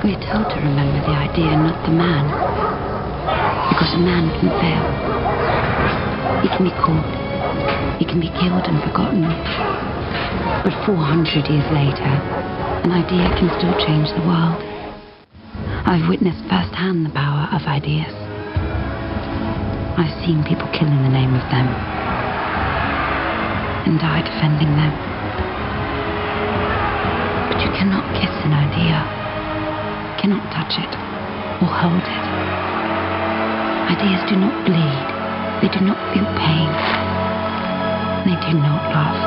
We're told to remember the idea, not the man. Because a man can fail. He can be caught. He can be killed and forgotten. But 400 years later, an idea can still change the world. I've witnessed firsthand the power of ideas. I've seen people kill in the name of them, and die defending them. But you cannot kiss an idea, cannot touch it, or hold it. Ideas do not bleed, they do not feel pain, they do not love.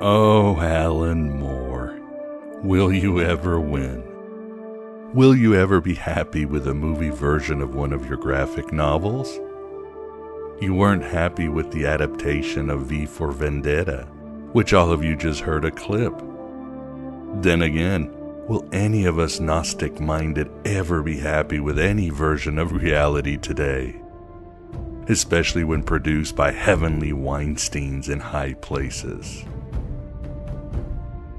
Oh, Alan Moore, will you ever win? Will you ever be happy with a movie version of one of your graphic novels? You weren't happy with the adaptation of V for Vendetta, which all of you just heard a clip. Then again, will any of us Gnostic-minded ever be happy with any version of reality today? Especially when produced by heavenly Weinsteins in high places.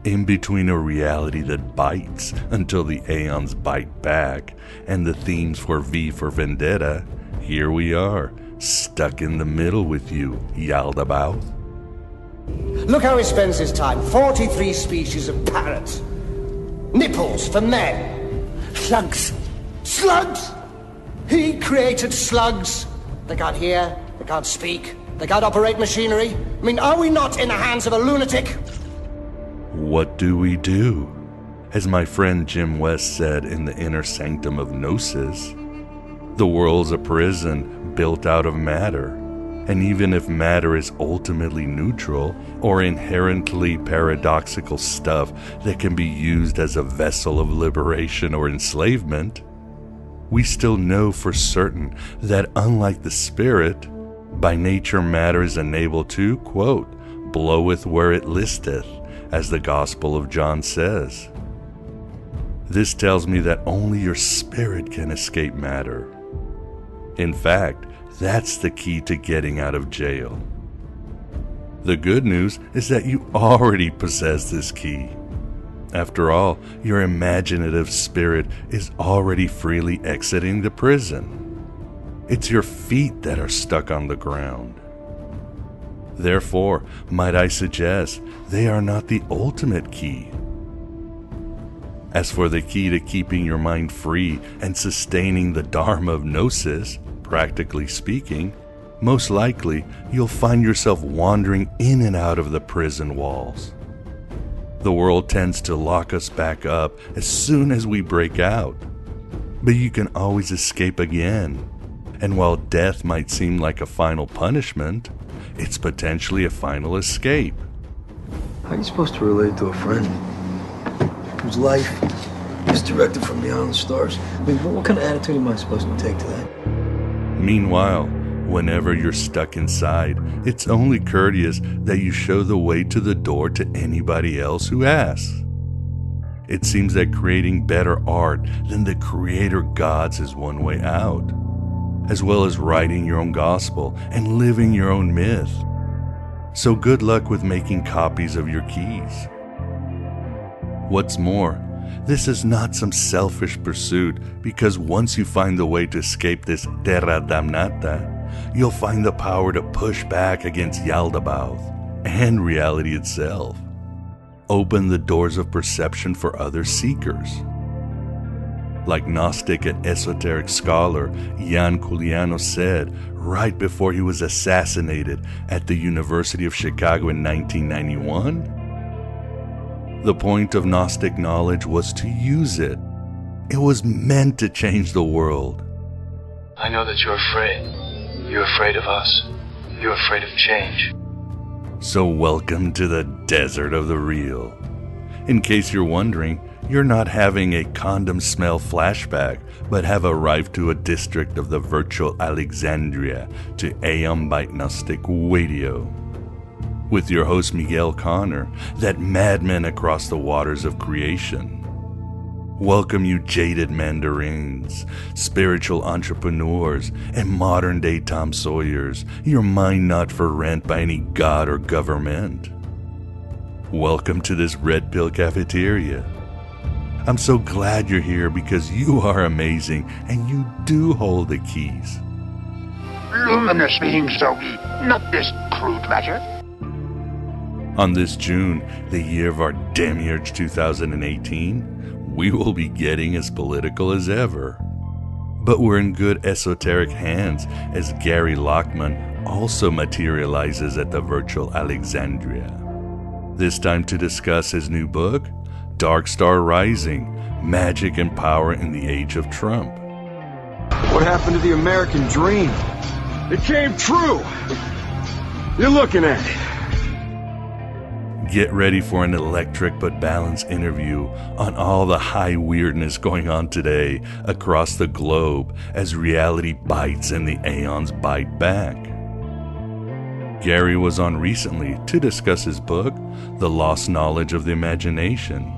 In between a reality that bites until the aeons bite back and the themes for V for Vendetta, here we are, stuck in the middle with you, Yaldabaoth. Look how he spends his time. 43 species of parrots. Nipples for men. Slugs. Slugs! He created slugs. They can't hear, they can't speak, they can't operate machinery. I mean, are we not in the hands of a lunatic? What do we do? As my friend Jim West said in The Inner Sanctum of Gnosis, the world's a prison built out of matter, and even if matter is ultimately neutral or inherently paradoxical stuff that can be used as a vessel of liberation or enslavement, we still know for certain that unlike the spirit, by nature matter is enabled to, quote, bloweth where it listeth, as the Gospel of John says. This tells me that only your spirit can escape matter. In fact, that's the key to getting out of jail. The good news is that you already possess this key. After all, your imaginative spirit is already freely exiting the prison. It's your feet that are stuck on the ground. Therefore, might I suggest, they are not the ultimate key. As for the key to keeping your mind free and sustaining the Dharma of Gnosis, practically speaking, most likely you'll find yourself wandering in and out of the prison walls. The world tends to lock us back up as soon as we break out, but you can always escape again. And while death might seem like a final punishment, it's potentially a final escape. How are you supposed to relate to a friend whose life is directed from beyond the stars? I mean, what kind of attitude am I supposed to take to that? Meanwhile, whenever you're stuck inside, it's only courteous that you show the way to the door to anybody else who asks. It seems that creating better art than the creator gods is one way out, as well as writing your own gospel and living your own myth. So good luck with making copies of your keys. What's more, this is not some selfish pursuit, because once you find the way to escape this terra damnata, you'll find the power to push back against Yaldabaoth and reality itself. Open the doors of perception for other seekers. Like Gnostic and esoteric scholar Jan Culiano said right before he was assassinated at the University of Chicago in 1991, the point of Gnostic knowledge was to use it. It was meant to change the world. I know that you're afraid. You're afraid of us. You're afraid of change. So welcome to the desert of the real. In case you're wondering, you're not having a condom smell flashback, but have arrived to a district of the virtual Alexandria to Aeon Byte Gnostic Radio. With your host Miguel Connor, that madman across the waters of creation. Welcome you jaded mandarins, spiritual entrepreneurs, and modern-day Tom Sawyers, your mind not for rent by any god or government. welcome to this Red Pill cafeteria. I'm so glad you're here because you are amazing and you do hold the keys. Luminous beings, Zoe, not this crude matter. On this June, the year of our demiurge 2018, we will be getting as political as ever. But we're in good esoteric hands as Gary Lachman also materializes at the virtual Alexandria. This time to discuss his new book, Dark Star Rising, Magic and Power in the Age of Trump. What happened to the American dream? It came true! You're looking at it. Get ready for an electric but balanced interview on all the high weirdness going on today across the globe as reality bites and the aeons bite back. Gary was on recently to discuss his book, The Lost Knowledge of the Imagination.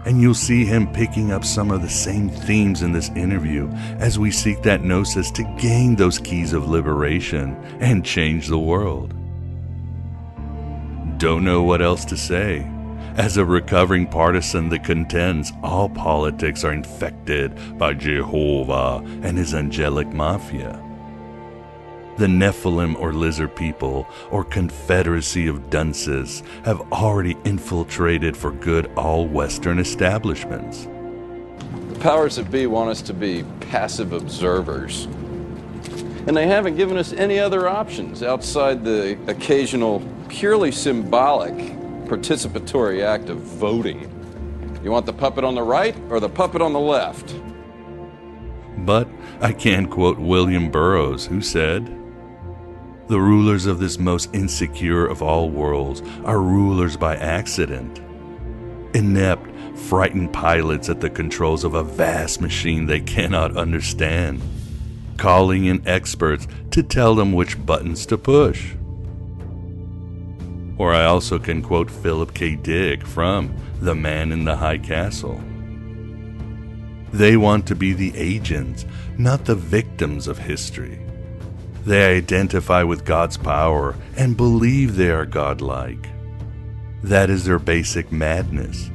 And you'll see him picking up some of the same themes in this interview as we seek that gnosis to gain those keys of liberation and change the world. Don't know what else to say. As a recovering partisan that contends all politics are infected by Jehovah and his angelic mafia. The Nephilim or lizard people or confederacy of dunces have already infiltrated for good all Western establishments. The powers that be want us to be passive observers. And they haven't given us any other options outside the occasional purely symbolic participatory act of voting. You want the puppet on the right or the puppet on the left? But I can quote William Burroughs, who said, "The rulers of this most insecure of all worlds are rulers by accident. Inept, frightened pilots at the controls of a vast machine they cannot understand, calling in experts to tell them which buttons to push." Or I also can quote Philip K. Dick from The Man in the High Castle. They want to be the agents, not the victims of history. They identify with God's power and believe they are godlike. That is their basic madness.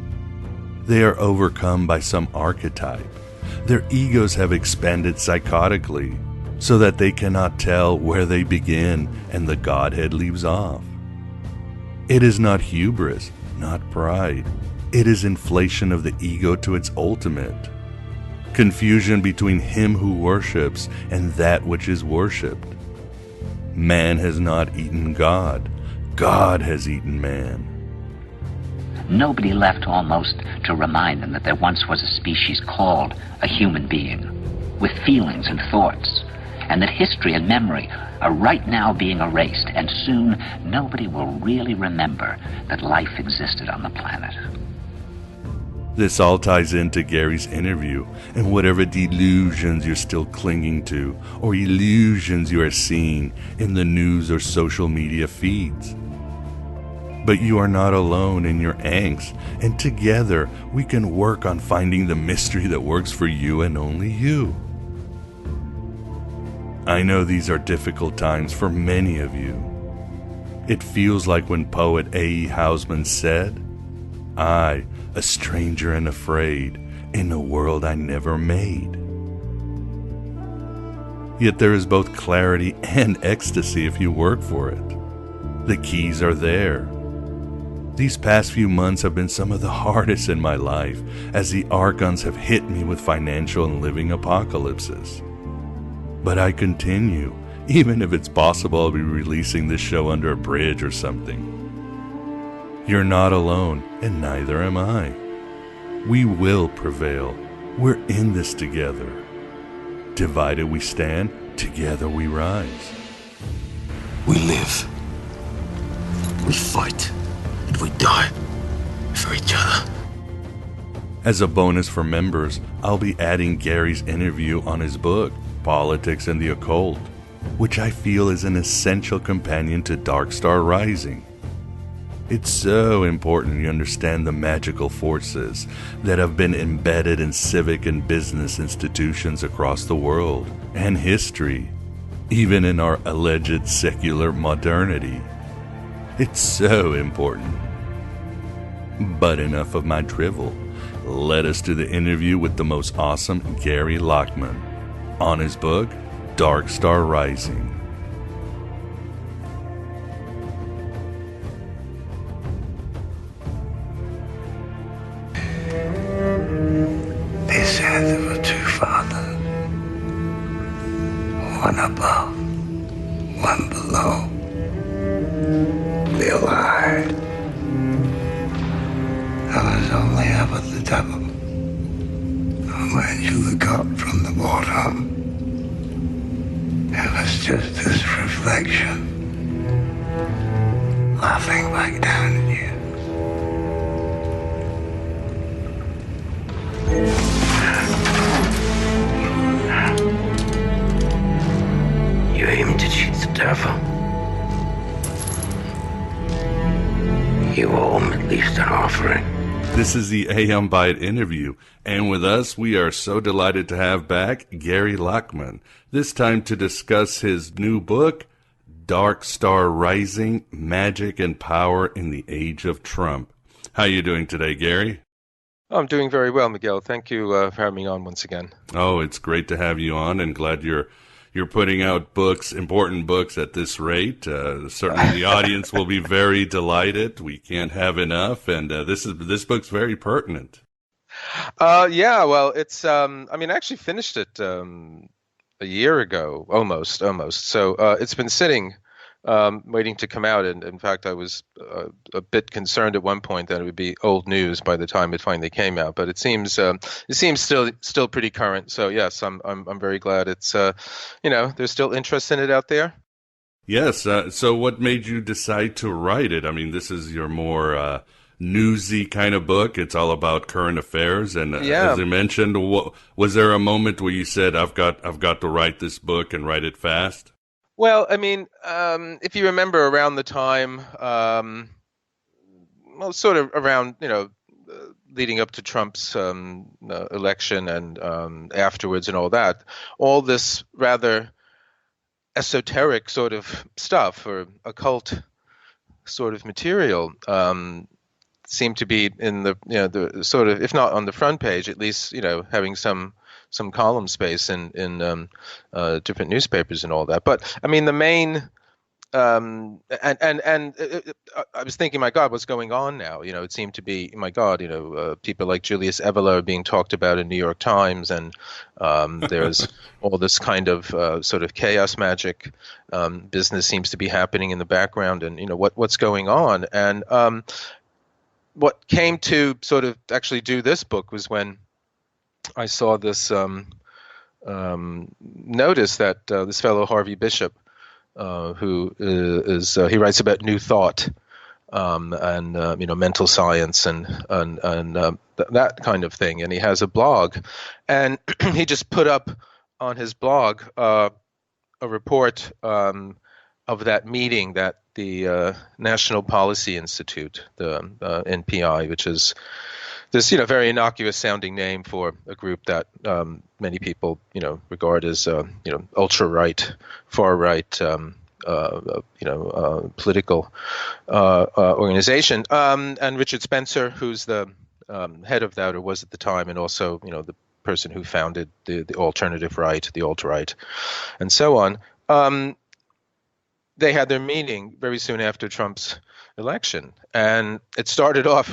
They are overcome by some archetype. Their egos have expanded psychotically so that they cannot tell where they begin and the Godhead leaves off. It is not hubris, not pride. It is inflation of the ego to its ultimate. Confusion between him who worships and that which is worshipped. Man has not eaten God. God has eaten man. Nobody left almost to remind them that there once was a species called a human being, with feelings and thoughts, and that history and memory are right now being erased, and soon nobody will really remember that life existed on the planet. This all ties into Gary's interview and whatever delusions you're still clinging to or illusions you are seeing in the news or social media feeds. But you are not alone in your angst, and together we can work on finding the mystery that works for you and only you. I know these are difficult times for many of you. It feels like when poet A.E. Housman said, "I, a stranger and afraid, in a world I never made." Yet there is both clarity and ecstasy if you work for it. The keys are there. These past few months have been some of the hardest in my life as the archons have hit me with financial and living apocalypses. But I continue, even if it's possible I'll be releasing this show under a bridge or something. You're not alone, and neither am I. We will prevail. We're in this together. Divided we stand, together we rise. We live. We fight. And we die. For each other. As a bonus for members, I'll be adding Gary's interview on his book, Politics and the Occult, which I feel is an essential companion to Dark Star Rising. It's so important you understand the magical forces that have been embedded in civic and business institutions across the world and history, even in our alleged secular modernity. It's so important. But enough of my drivel. Let us do the interview with the most awesome Gary Lachman on his book, Dark Star Rising. They said there were two fathers, one above, one below. They lied. There was only ever the devil. And when you look up from the water, it was just this reflection laughing back down at you. You aim to cheat the devil. You owe him at least an offering. This is the AM Bite interview, and with us, we are so delighted to have back Gary Lachman, this time to discuss his new book, Dark Star Rising, Magic and Power in the Age of Trump. How are you doing today, Gary? I'm doing very well, Miguel. Thank you for having me on once again. Oh, it's great to have you on, and glad you're putting out books, important books at this rate. Certainly the audience will be very delighted. We can't have enough, and this book's very pertinent. Yeah, well, it's I actually finished it a year ago, almost. So it's been sitting, waiting to come out. And in fact, I was a bit concerned at one point that it would be old news by the time it finally came out. But it seems still pretty current. So yes, I'm very glad it's there's still interest in it out there. Yes. So what made you decide to write it? I mean, this is your more newsy kind of book. It's all about current affairs. And as you mentioned, was there a moment where you said, I've got to write this book and write it fast? Well, if you remember around the time, sort of around, leading up to Trump's election and afterwards and all that, all this rather esoteric sort of stuff or occult sort of material seemed to be in the sort of, if not on the front page, at least, having some column space in different newspapers and all that. But the main I was thinking, my God, what's going on now? It seemed to be, my God, people like Julius Evola are being talked about in New York Times, and there's all this kind of sort of chaos magic business seems to be happening in the background, and what's going on. And what came to sort of actually do this book was when I saw this notice that this fellow Harvey Bishop, who is he writes about New Thought and mental science and that kind of thing, and he has a blog, and he just put up on his blog a report of that meeting that the National Policy Institute, the NPI, which is this very innocuous sounding name for a group that many people regard as ultra right, far right political organization, and Richard Spencer, who's the head of that, or was at the time, and also the person who founded the alternative right, the alt-right, and so on. They had their meeting very soon after Trump's election, and it started off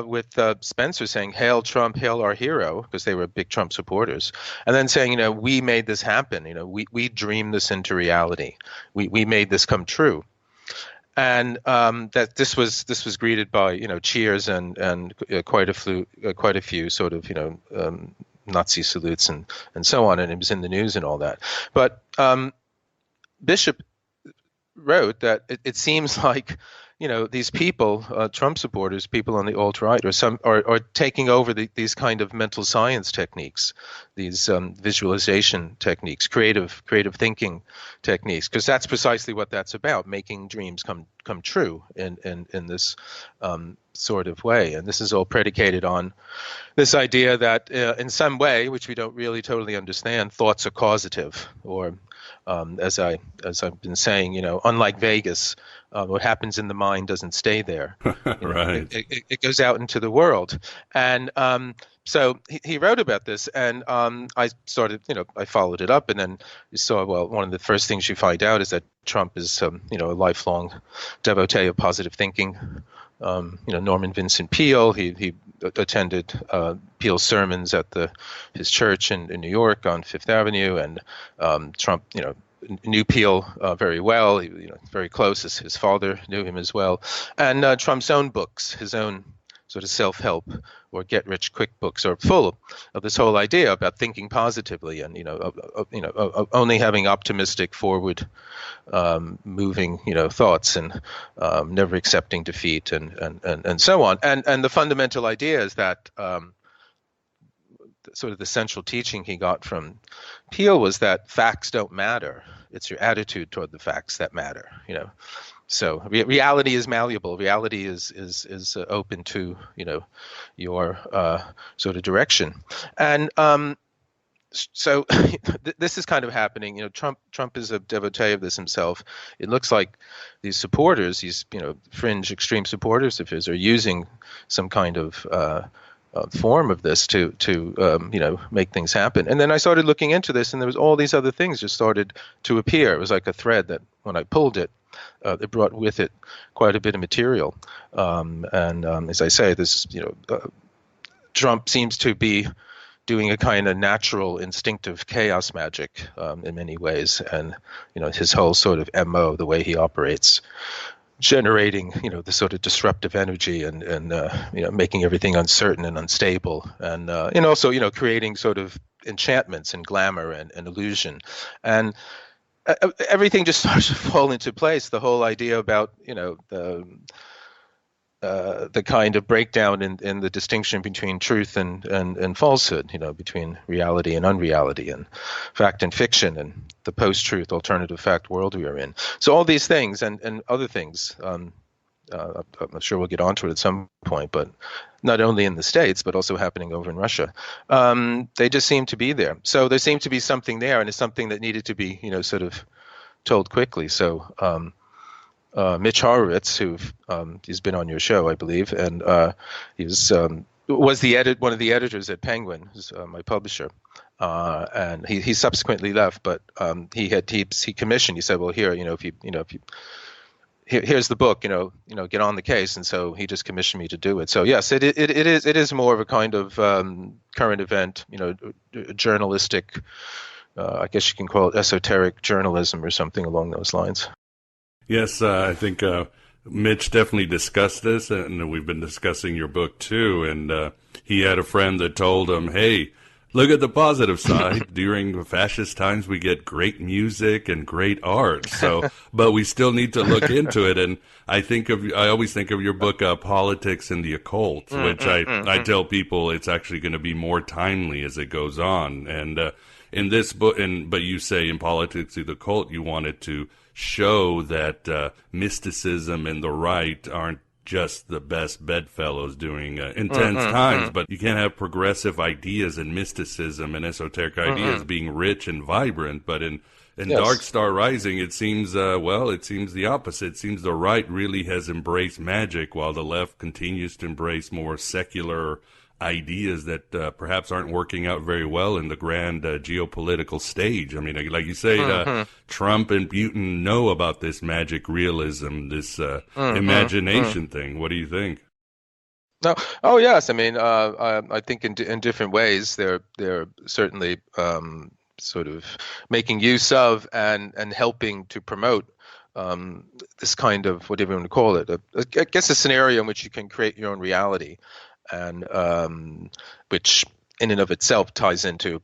with Spencer saying, "Hail Trump, hail our hero," because they were big Trump supporters, and then saying, "We made this happen. We dreamed this into reality. We made this come true," and that this was greeted by cheers and quite a few sort of Nazi salutes and so on, and it was in the news and all that. But Bishop wrote that it seems like these people, Trump supporters, people on the alt-right, are taking over these kind of mental science techniques, these visualization techniques, creative thinking techniques, because that's precisely what that's about, making dreams come true in this sort of way. And this is all predicated on this idea that in some way, which we don't really totally understand, thoughts are causative, or as I've been saying, unlike Vegas, what happens in the mind doesn't stay there. Right. It goes out into the world. And so he wrote about this, and I started, I followed it up, and then you saw, well, one of the first things you find out is that Trump is, a lifelong devotee of positive thinking. Norman Vincent Peale, he attended Peale's sermons at his church in New York on Fifth Avenue, and Trump, knew Peale very well. He, very close. His father knew him as well. And Trump's own books, his own sort of self-help or get-rich-quick books, are full of this whole idea about thinking positively and only having optimistic, forward moving thoughts, and never accepting defeat, and so on. And the fundamental idea is that sort of the central teaching he got from Peale was that facts don't matter. It's your attitude toward the facts that matter. So reality is malleable. Reality is open to your sort of direction. And so this is kind of happening. Trump is a devotee of this himself. It looks like these supporters, these fringe extreme supporters of his, are using some kind of form of this to make things happen. And then I started looking into this, and there was all these other things just started to appear. It was like a thread that when I pulled it, it brought with it quite a bit of material. And as I say, this Trump seems to be doing a kind of natural, instinctive chaos magic in many ways, and his whole sort of MO, the way he operates, generating the sort of disruptive energy and making everything uncertain and unstable, and also creating sort of enchantments and glamour and illusion, and everything just starts to fall into place. The whole idea about the kind of breakdown in the distinction between truth and falsehood, between reality and unreality, and fact and fiction, and the post-truth alternative fact world we are in. So all these things and other things, I'm sure we'll get onto it at some point, but not only in the States, but also happening over in Russia. They just seem to be there. So there seemed to be something there, and it's something that needed to be, sort of told quickly. So Mitch Horowitz, who he's been on your show, I believe, and he was one of the editors at Penguin, who's my publisher, and he subsequently left, but he commissioned. He said, well, here, here's the book, get on the case, and so he just commissioned me to do it. So yes, it is more of a kind of current event, journalistic, I guess you can call it esoteric journalism or something along those lines. Yes, I think Mitch definitely discussed this, and we've been discussing your book too. And he had a friend that told him, hey, look at the positive side. During the fascist times, we get great music and great art. So, but we still need to look into it. And I always think of your book, Politics and the Occult, which I tell people it's actually going to be more timely as it goes on. And in this book, but you say in Politics and the Occult, you wanted to show that mysticism and the right aren't just the best bedfellows during intense times, but you can't have progressive ideas and mysticism and esoteric ideas being rich and vibrant. But in Dark Star Rising, it seems the opposite. It seems the right really has embraced magic, while the left continues to embrace more secular ideas that perhaps aren't working out very well in the grand geopolitical stage. I mean, like you say, Trump and Putin know about this magic realism, this imagination thing. What do you think? No. Oh, yes. I mean, I think in different ways they're certainly sort of making use of and helping to promote this kind of, whatever you want to call it, I guess a scenario in which you can create your own reality, and which in and of itself ties into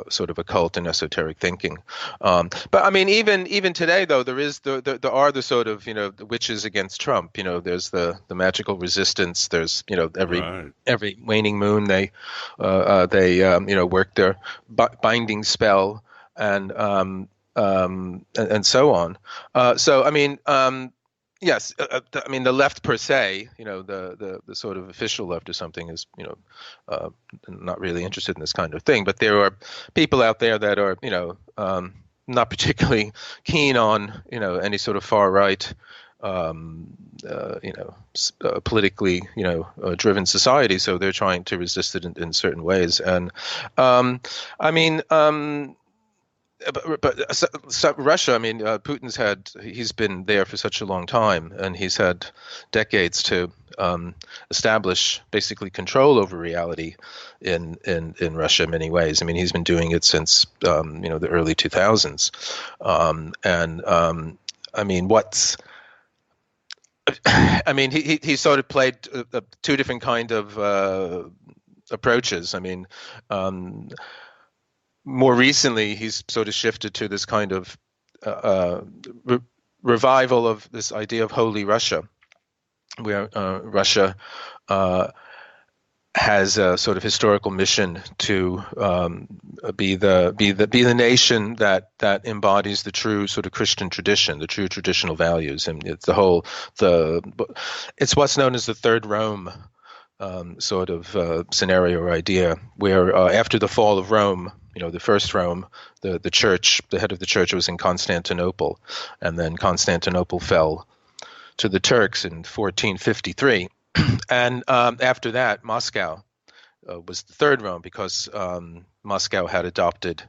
sort of occult and esoteric thinking. But I mean, even today, though, there are the sort of the witches against Trump. There's the magical resistance. There's every waning moon they work their binding spell and so on. So I mean. Yes, I mean the left per se, the sort of official left or something is, not really interested in this kind of thing. But there are people out there that are, not particularly keen on, any sort of far right, politically, driven society. So they're trying to resist it in certain ways. And but Russia, he's been there for such a long time, and he's had decades to establish basically control over reality in Russia in many ways. I mean, he's been doing it since the early 2000s, he sort of played two different kind of approaches. More recently, he's sort of shifted to this kind of revival of this idea of Holy Russia, where Russia has a sort of historical mission to be the nation that embodies the true sort of Christian tradition, the true traditional values, and it's it's what's known as the Third Rome sort of scenario or idea, where after the fall of Rome, the first Rome, the church, the head of the church was in Constantinople, and then Constantinople fell to the Turks in 1453. And after that, Moscow was the third Rome, because Moscow had adopted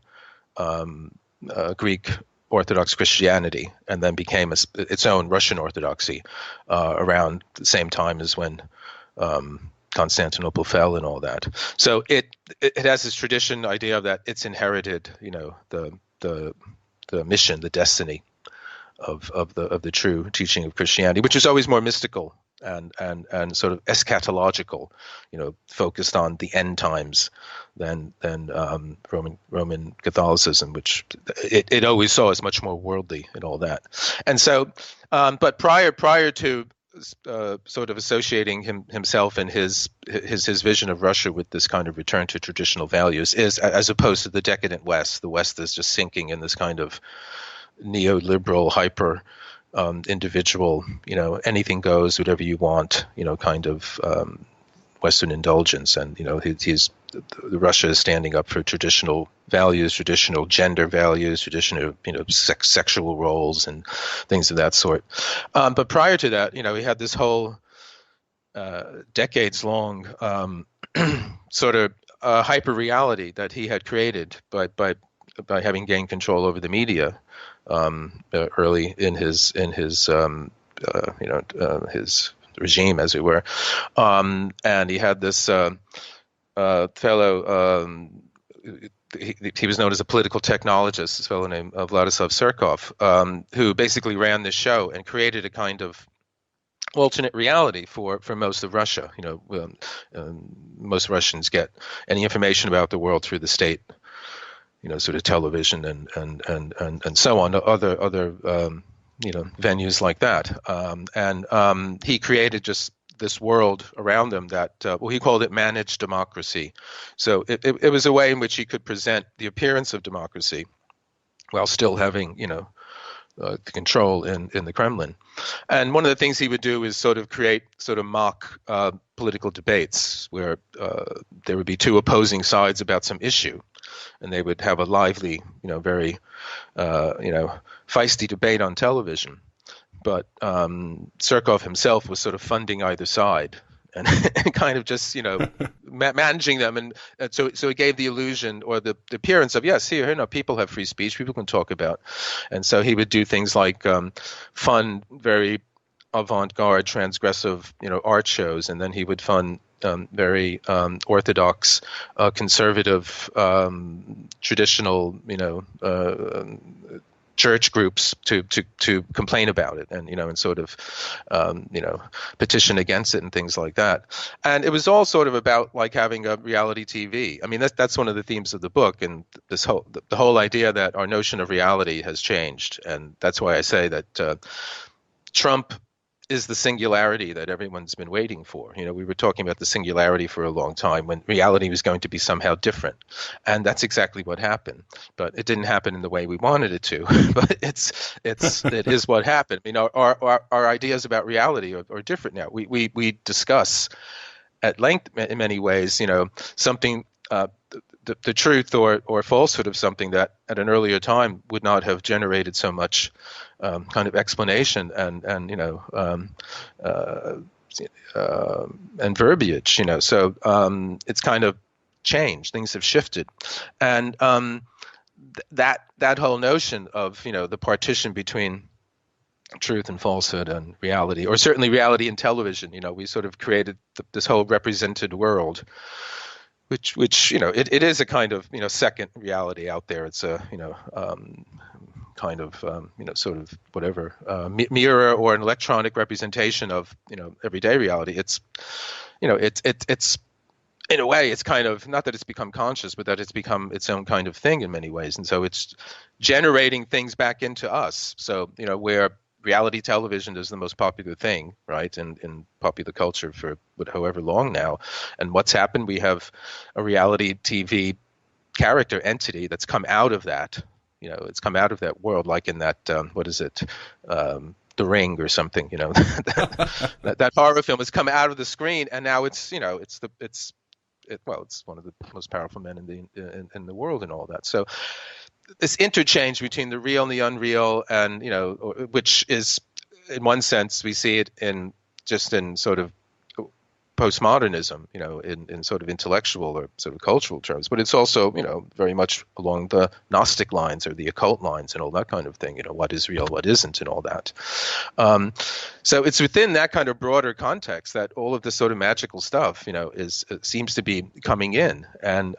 Greek Orthodox Christianity and then became its own Russian Orthodoxy around the same time as when Constantinople fell and all that. So it has this tradition idea that it's inherited, the mission, the destiny of the true teaching of Christianity, which is always more mystical and sort of eschatological, focused on the end times than Roman Catholicism, which it always saw as much more worldly and all that. And so, but prior to sort of associating himself and his vision of Russia with this kind of return to traditional values, is as opposed to the decadent West. The West is just sinking in this kind of neoliberal, hyper individual, anything goes, whatever you want, kind of Western indulgence. And Russia is standing up for traditional values, traditional gender values, traditional sexual roles and things of that sort. But prior to that, he had this whole decades-long sort of hyper reality that he had created by having gained control over the media early in his regime, as it were. And he had this fellow, he was known as a political technologist, this fellow named Vladislav Surkov, who basically ran this show and created a kind of alternate reality for most of Russia. Most Russians get any information about the world through the state, sort of television and so on, other venues like that. And he created just this world around them that, he called it managed democracy. So it was a way in which he could present the appearance of democracy while still having, the control in the Kremlin. And one of the things he would do is sort of create sort of mock political debates where there would be two opposing sides about some issue, and they would have a lively, very, feisty debate on television. But Surkov himself was sort of funding either side and kind of just, managing them. And so it gave the illusion or the appearance of, yes, here, people have free speech, people can talk about. And so he would do things like fund very avant-garde, transgressive, art shows. And then he would fund very orthodox, conservative, traditional, church groups to complain about it and and sort of petition against it and things like that. And it was all sort of about like having a reality TV. I mean, that's one of the themes of the book, and the whole idea that our notion of reality has changed. And that's why I say that Trump is the singularity that everyone's been waiting for. We were talking about the singularity for a long time when reality was going to be somehow different. And that's exactly what happened. But it didn't happen in the way we wanted it to. But it is what happened. Our ideas about reality are different now. We discuss at length in many ways, something the truth or falsehood of something that at an earlier time would not have generated so much kind of explanation and verbiage, So it's kind of changed. Things have shifted, and that whole notion of the partition between truth and falsehood and reality, or certainly reality and television. We sort of created this whole represented world, which it is a kind of second reality out there. It's a kind of sort of whatever mirror or an electronic representation of everyday reality. It's it's in a way, it's kind of, not that it's become conscious, but that it's become its own kind of thing in many ways. And so it's generating things back into us. So, where reality television is the most popular thing, right, in popular culture for however long now. And what's happened? We have a reality TV character entity that's come out of that. It's come out of that world, like in that, what is it? The Ring or something, that horror film has come out of the screen, and now it's it's one of the most powerful men in the world and all that. So this interchange between the real and the unreal, and which is, in one sense, we see it in sort of postmodernism, in sort of intellectual or sort of cultural terms, but it's also, very much along the Gnostic lines or the occult lines and all that kind of thing, what is real, what isn't, and all that. So it's within that kind of broader context that all of this sort of magical stuff, seems to be coming in. And,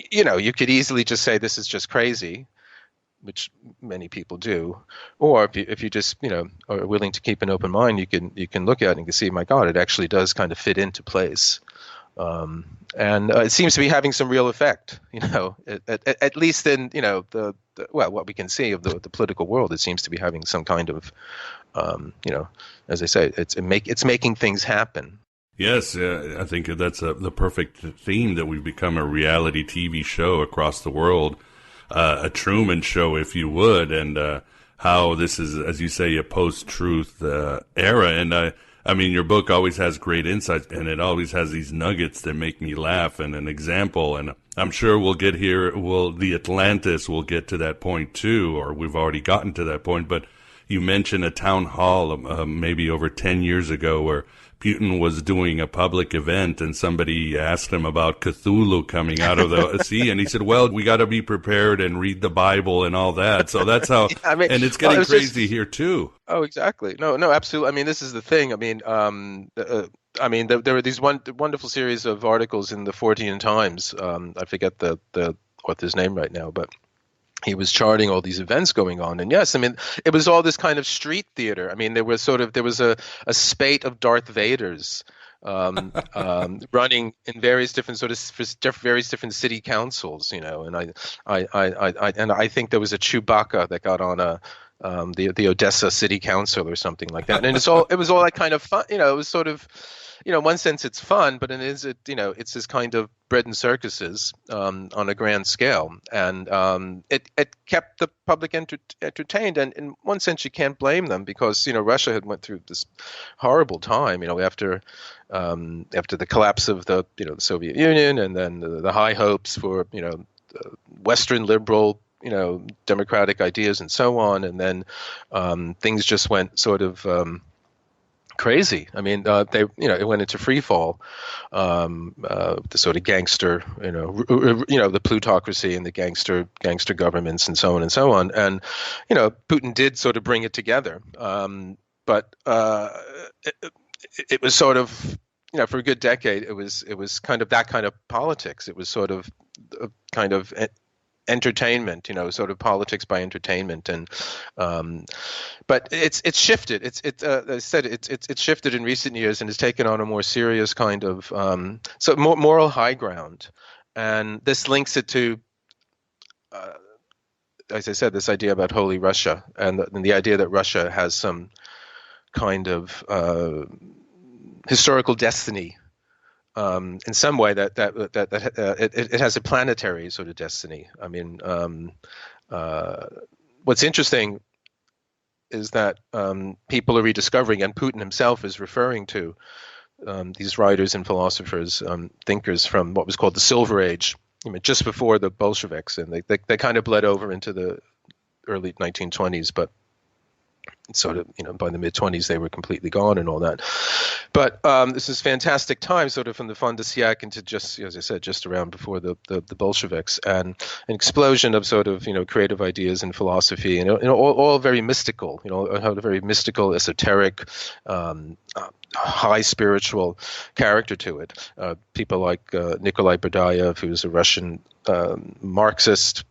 you could easily just say this is just crazy, which many people do, or if you just are willing to keep an open mind, you can look at it and you can see, my God, it actually does kind of fit into place, and it seems to be having some real effect. At least in what we can see of the political world, it seems to be having some kind of as I say, it's making things happen. Yes, I think that's the perfect theme, that we've become a reality TV show across the world. A Truman Show, if you would, and how this is, as you say, a post-truth era. And I mean, your book always has great insights, and it always has these nuggets that make me laugh, and an example. And I'm sure we'll get here. The Atlantis will get to that point too, or we've already gotten to that point. But you mentioned a town hall maybe over 10 years ago where Putin was doing a public event, and somebody asked him about Cthulhu coming out of the sea, and he said, well, we got to be prepared and read the Bible and all that. So that's how, and it's getting crazy here too. Oh, exactly. No, absolutely. I mean, this is the thing. I mean, there were these wonderful series of articles in the Fortean Times. I forget the author's name right now, but he was charting all these events going on. And yes, I mean, it was all this kind of street theater. I mean, there was a spate of Darth Vaders running in various different various different city councils, and I think there was a Chewbacca that got on the Odessa City Council or something like that. And it was all that kind of fun, it was sort of, in one sense it's fun, but it's this kind of bread and circuses on a grand scale, and it kept the public entertained. And in one sense, you can't blame them, because Russia had went through this horrible time, after the collapse of the Soviet Union, and then the high hopes for Western liberal democratic ideas and so on, and then things just went sort of crazy. I mean, it went into free fall. The sort of gangster, the plutocracy and the gangster governments and so on and so on. And Putin did sort of bring it together, but it was sort of for a good decade it was kind of that kind of politics. It was sort of kind of entertainment, sort of politics by entertainment, and but it's shifted. As I said, it's shifted in recent years and has taken on a more serious kind of moral high ground, and this links it to, as I said, this idea about Holy Russia, and the idea that Russia has some kind of historical destiny. In some way, that it has a planetary sort of destiny. I mean, what's interesting is that people are rediscovering, and Putin himself is referring to, these writers and philosophers, thinkers from what was called the Silver Age, just before the Bolsheviks, and they kind of bled over into the early 1920s, but sort of, by the mid-20s they were completely gone and all that. But this is fantastic time, sort of from the fin de siècle into just, as I said, just around before the Bolsheviks, and an explosion of sort of, creative ideas and philosophy, and all very mystical, had a very mystical, esoteric, high spiritual character to it. People like Nikolai Berdyaev, who's a Russian Marxist,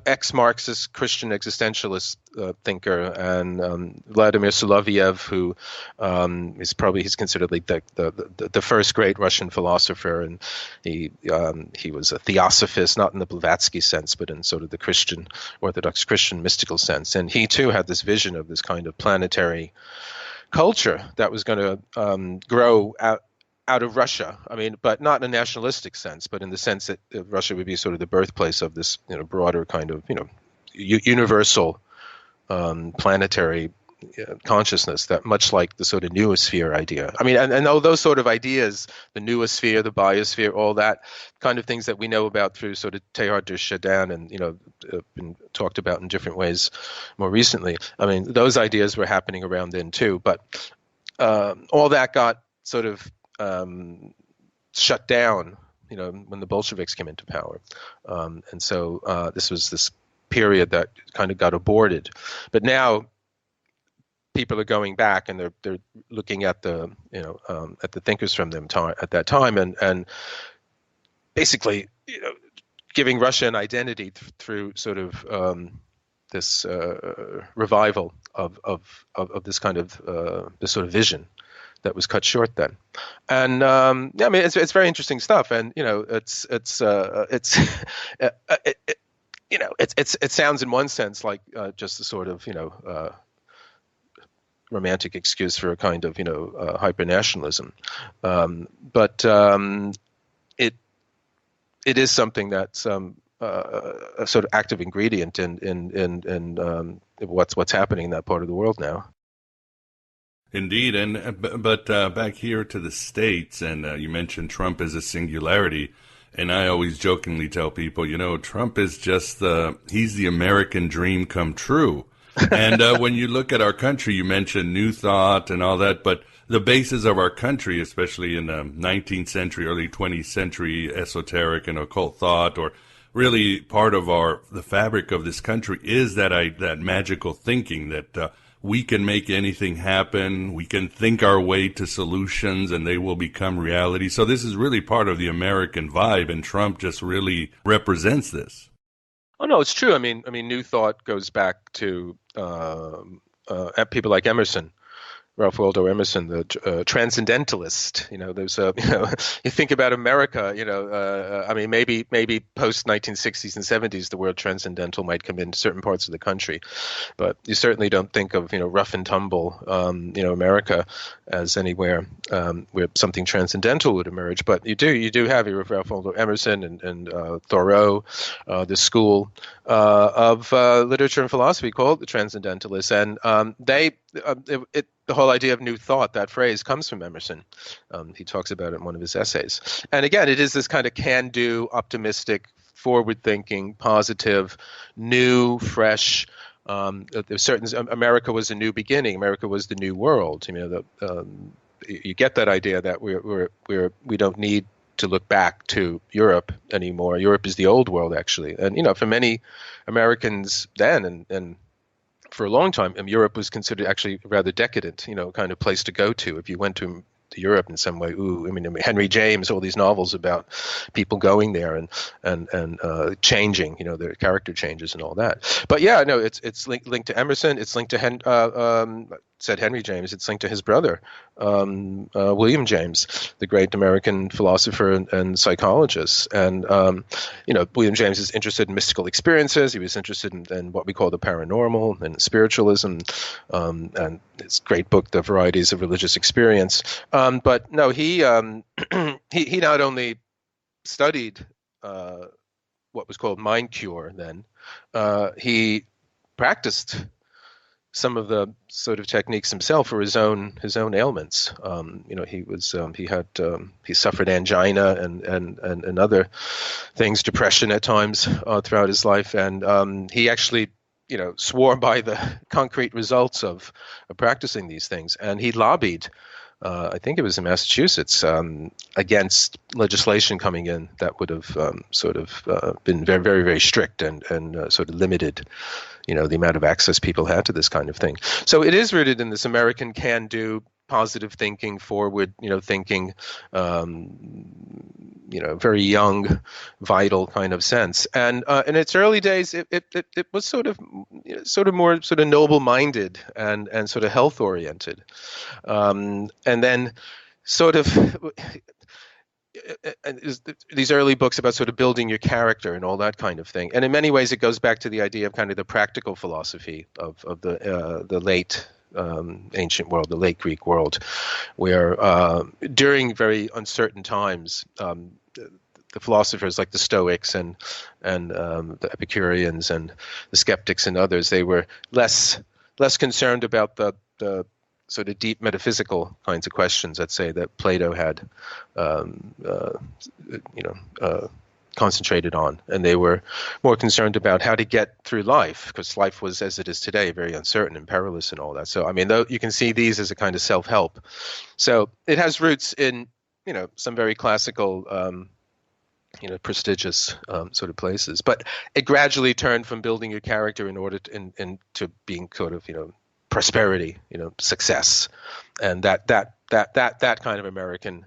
ex-Marxist Christian existentialist thinker, and Vladimir Soloviev, who he's considered like the first great Russian philosopher, and he was a theosophist, not in the Blavatsky sense, but in sort of the Christian, Orthodox Christian mystical sense. And he too had this vision of this kind of planetary culture that was going to grow out of Russia. I mean, but not in a nationalistic sense, but in the sense that Russia would be sort of the birthplace of this, broader kind of, universal planetary consciousness, that much like the sort of noosphere idea. I mean, and all those sort of ideas, the noosphere, the biosphere, all that kind of things that we know about through sort of Teilhard de Chardin, and, been talked about in different ways more recently. I mean, those ideas were happening around then too, but all that got sort of shut down, when the Bolsheviks came into power, and so this was this period that kind of got aborted. But now people are going back, and they're looking at the at the thinkers from them at that time, and basically giving Russia an identity through sort of this revival of this kind of this sort of vision that was cut short then. And I mean, it's very interesting stuff, and it sounds in one sense like just a sort of romantic excuse for a kind of hyper-nationalism, but it is something that's a sort of active ingredient in what's happening in that part of the world now. Indeed, but back here to the States, and you mentioned Trump as a singularity, and I always jokingly tell people, Trump is just he's the American dream come true. And when you look at our country, you mentioned New Thought and all that, but the basis of our country, especially in the 19th century, early 20th century, esoteric and occult thought, or really part of the fabric of this country, is that magical thinking that we can make anything happen. We can think our way to solutions, and they will become reality. So this is really part of the American vibe, and Trump just really represents this. Oh no, it's true. I mean, New Thought goes back to people like Emerson, Ralph Waldo Emerson, the transcendentalist. There's you think about America. I mean, maybe post 1960s and 70s, the word transcendental might come into certain parts of the country, but you certainly don't think of rough and tumble, America as anywhere where something transcendental would emerge. But you do have Ralph Waldo Emerson and Thoreau, the school of literature and philosophy called the Transcendentalists, and the whole idea of New Thought, that phrase, comes from Emerson. He talks about it in one of his essays. And again, it is this kind of can-do, optimistic, forward-thinking, positive, new, fresh. There's certain America was a new beginning. America was the new world. You get that idea that we don't need to look back to Europe anymore. Europe is the old world, actually. And for many Americans then, and for a long time, Europe was considered actually rather decadent, kind of place to go to if you went to Europe in some way. Henry James, all these novels about people going there and changing, their character changes and all that. But yeah, no, it's linked to Emerson. It's linked to said Henry James. It's linked to his brother, William James, the great American philosopher and psychologist. And William James is interested in mystical experiences. He was interested in what we call the paranormal and spiritualism, and his great book, The Varieties of Religious Experience. But no, he not only studied what was called mind cure then, he practiced some of the sort of techniques himself for his own ailments. He suffered angina and other things, depression at times throughout his life, and he actually swore by the concrete results of practicing these things, and he lobbied. I think it was in Massachusetts, against legislation coming in that would have been very, very, very strict and sort of limited, the amount of access people had to this kind of thing. So it is rooted in this American can-do, positive thinking, forward, thinking, very young, vital kind of sense. And in its early days, it was sort of more sort of noble-minded and sort of health-oriented. And then sort of these early books about sort of building your character and all that kind of thing. And in many ways, it goes back to the idea of kind of the practical philosophy of the late ancient world, the late Greek world, where during very uncertain times, the philosophers like the Stoics and the Epicureans and the skeptics and others, they were less concerned about the sort of deep metaphysical kinds of questions, let's say, that Plato had concentrated on, and they were more concerned about how to get through life, because life was, as it is today, very uncertain and perilous and all that. So, I mean, though you can see these as a kind of self-help. So it has roots in, some very classical, prestigious sort of places. But it gradually turned from building your character in order into being sort of, prosperity, success, and that kind of American.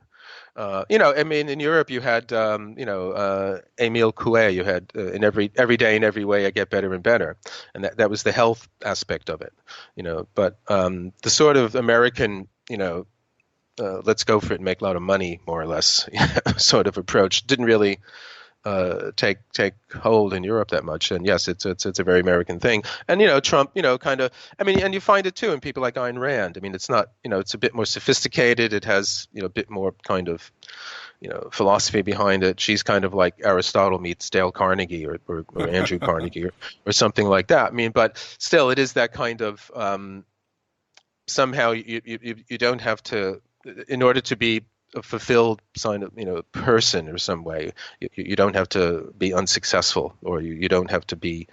I mean, in Europe, you had, Émile Coué. You had in every day, in every way, I get better and better, and that was the health aspect of it, But the sort of American, let's go for it and make a lot of money, more or less, sort of approach didn't really take hold in Europe that much. And yes, it's a very American thing. And Trump, kind of. I mean, and you find it too in people like Ayn Rand. I mean, it's not, it's a bit more sophisticated. It has, a bit more kind of, philosophy behind it. She's kind of like Aristotle meets Dale Carnegie or Andrew Carnegie or something like that. I mean, but still, it is that kind of somehow you don't have to, in order to be a fulfilled kind of person or some way, you don't have to be unsuccessful, or you don't have to be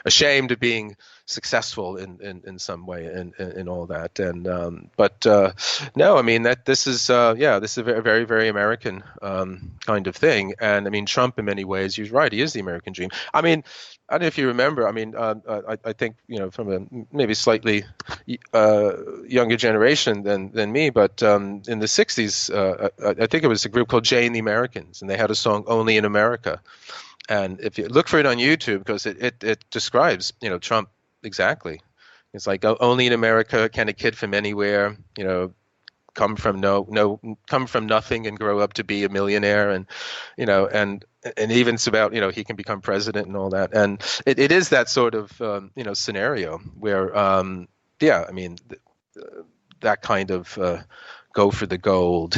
ashamed of being successful in some way and all that. And but no, I mean this is a very, very, very American kind of thing. And I mean, Trump in many ways, you're right, he is the American dream. I mean, I don't know if you remember. I mean, I think from a maybe slightly younger generation than me, but in the '60s, I think it was a group called Jay and the Americans, and they had a song "Only in America." And if you look for it on YouTube, because it describes Trump exactly. It's like, only in America can a kid from anywhere come from nothing and grow up to be a millionaire, and and even it's about he can become president and all that. And it is that sort of scenario where I mean that kind of go for the gold,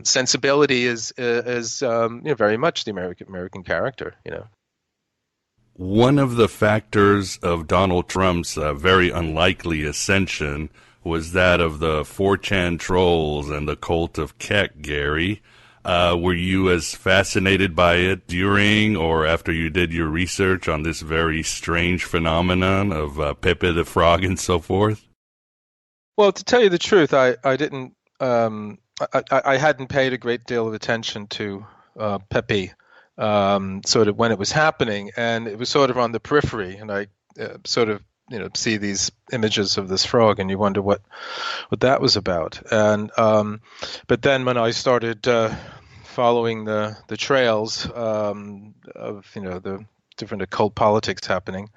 sensibility is very much the American character, One of the factors of Donald Trump's very unlikely ascension was that of the 4chan trolls and the cult of Keck, Gary. Were you as fascinated by it during or after you did your research on this very strange phenomenon of Pepe the Frog and so forth? Well, to tell you the truth, I didn't. I hadn't paid a great deal of attention to Pepe, sort of when it was happening, and it was sort of on the periphery. And I sort of see these images of this frog, and you wonder what that was about. And but then when I started following the trails of the different occult politics happening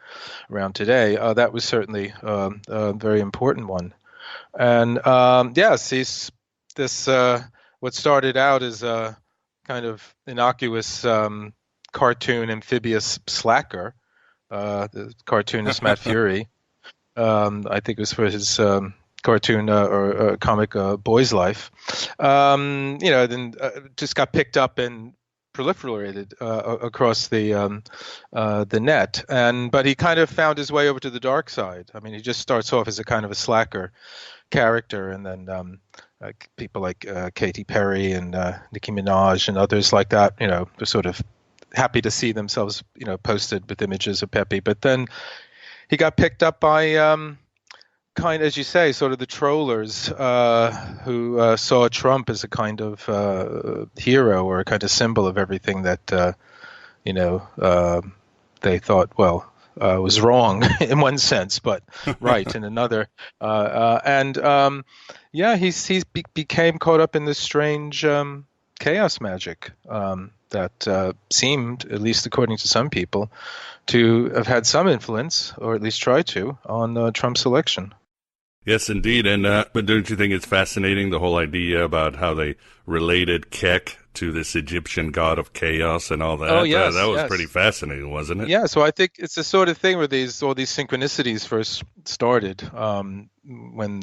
around today, that was certainly a very important one. And yes, this what started out as a kind of innocuous cartoon amphibious slacker. The cartoonist Matt Fury, I think it was for his cartoon or comic Boy's Life. Then just got picked up and proliferated across the net, but he kind of found his way over to the dark side. I mean, he just starts off as a kind of a slacker character, and then people like Katy Perry and Nicki Minaj and others like that, were sort of happy to see themselves, posted with images of Pepe. But then he got picked up by kind of, as you say, sort of the trollers who saw Trump as a kind of hero or a kind of symbol of everything that, they thought, was wrong in one sense, but right in another. He became caught up in this strange chaos magic that seemed, at least according to some people, to have had some influence, or at least try to, on Trump's election. Yes, indeed. And but don't you think it's fascinating, the whole idea about how they related Keck to this Egyptian god of chaos and all that? Oh, yes, that was pretty fascinating, wasn't it? Yeah, so I think it's the sort of thing where all these synchronicities first started when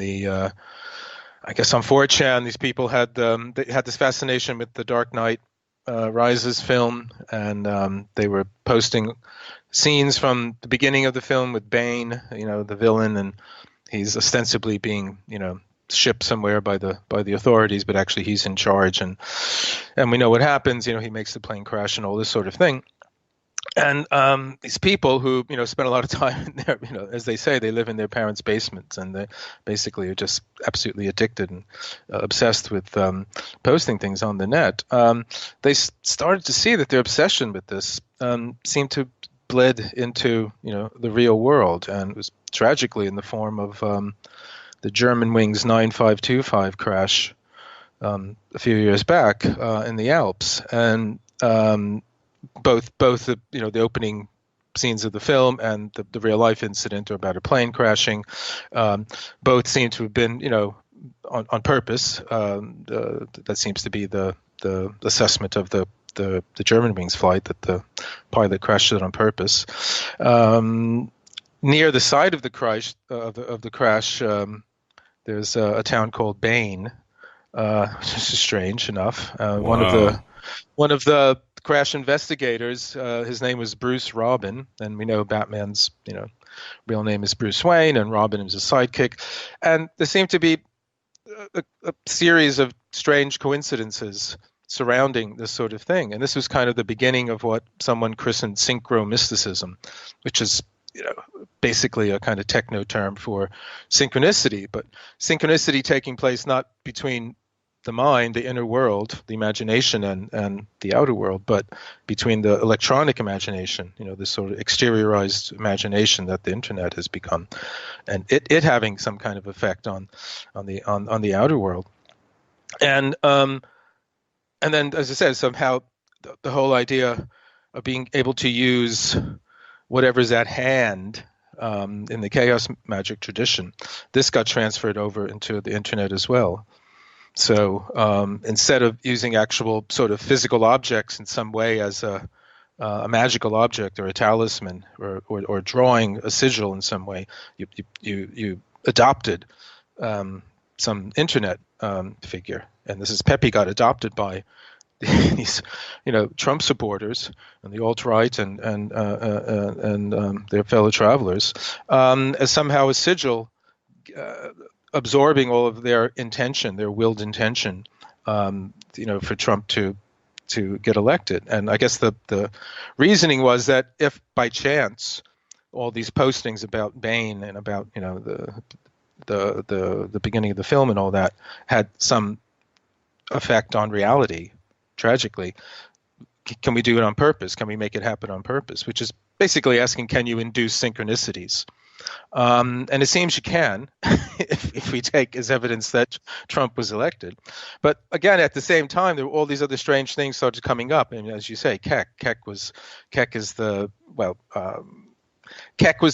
I guess on 4chan, these people had this fascination with the Dark Knight Rises film, and they were posting scenes from the beginning of the film with Bane, the villain, and he's ostensibly being, shipped somewhere by the authorities, but actually he's in charge, and we know what happens. He makes the plane crash and all this sort of thing. And these people who, spend a lot of time in there, as they say, they live in their parents' basements, and they basically are just absolutely addicted and obsessed with posting things on the net. They started to see that their obsession with this seemed to bled into, the real world, and it was tragically in the form of the Germanwings 9525 crash a few years back in the Alps, and both the the opening scenes of the film and the real life incident are about a plane crashing. Both seem to have been on purpose. That seems to be the assessment of the Germanwings flight, that the pilot crashed it on purpose. Near the site of the crash, there's a town called Bane, which is strange enough. Wow. One of the crash investigators, his name was Bruce Robin, and we know Batman's real name is Bruce Wayne, and Robin is his sidekick. And there seemed to be a series of strange coincidences surrounding this sort of thing. And this was kind of the beginning of what someone christened Syncro mysticism, which is basically a kind of techno term for synchronicity, but synchronicity taking place not between the mind, the inner world, the imagination, and the outer world, but between the electronic imagination, this sort of exteriorized imagination that the internet has become, and it having some kind of effect on the outer world. And then, as I said, somehow the whole idea of being able to use whatever's at hand in the chaos magic tradition, this got transferred over into the internet as well. So instead of using actual sort of physical objects in some way as a magical object or a talisman or drawing a sigil in some way, you adopted some internet figure. And this is Pepe got adopted by these, Trump supporters and the alt-right and their fellow travelers as somehow a sigil, absorbing all of their intention, their willed intention, for Trump to get elected. And I guess the reasoning was that if by chance all these postings about Bane and about the beginning of the film and all that had some effect on reality, tragically, can we do it on purpose? Can we make it happen on purpose? Which is basically asking, can you induce synchronicities? And it seems you can, if we take as evidence that Trump was elected. But again, at the same time, there were all these other strange things started coming up. And as you say, Keck was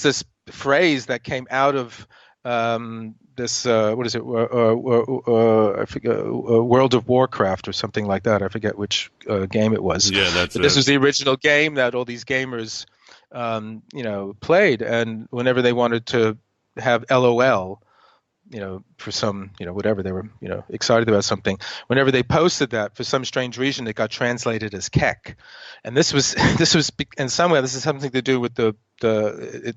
this phrase that came out of this what is it? I forget, World of Warcraft or something like that. I forget which game it was. Yeah, that's it. This was the original game that all these gamers played, and whenever they wanted to have LOL, for some, whatever, they were, excited about something. Whenever they posted that, for some strange reason, it got translated as Keck. And this was in some way, this is something to do with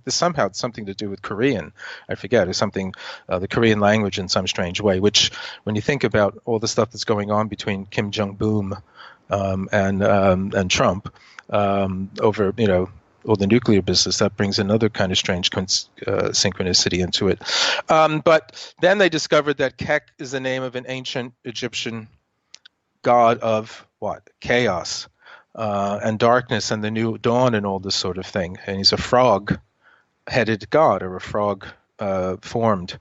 somehow it's something to do with Korean. I forget, or something, the Korean language in some strange way, which when you think about all the stuff that's going on between Kim Jong-un and Trump over, or the nuclear business, that brings another kind of strange synchronicity into it. But then they discovered that Keck is the name of an ancient Egyptian god of what? Chaos and darkness and the new dawn and all this sort of thing. And he's a frog-headed god, or a frog-formed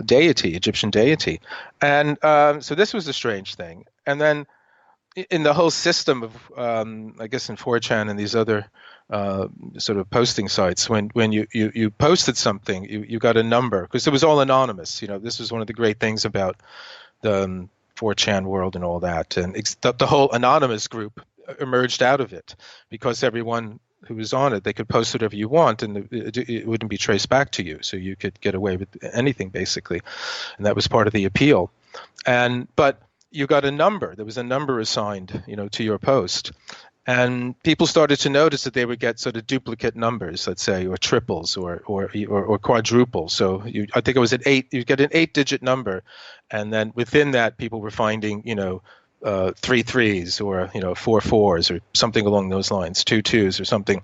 deity, Egyptian deity. And so this was a strange thing. And then in the whole system of, I guess in 4chan and these other sort of posting sites, when you posted something, you got a number, because it was all anonymous. This was one of the great things about the 4chan world and all that. And the whole anonymous group emerged out of it, because everyone who was on it, they could post whatever you want, and it wouldn't be traced back to you. So you could get away with anything, basically. And that was part of the appeal. But you got a number. There was a number assigned, to your post. And people started to notice that they would get sort of duplicate numbers, let's say, or triples or quadruples. So I think it was you get an 8-digit number. And then within that, people were finding, 3 threes or, 4 fours or something along those lines, 2 twos or something.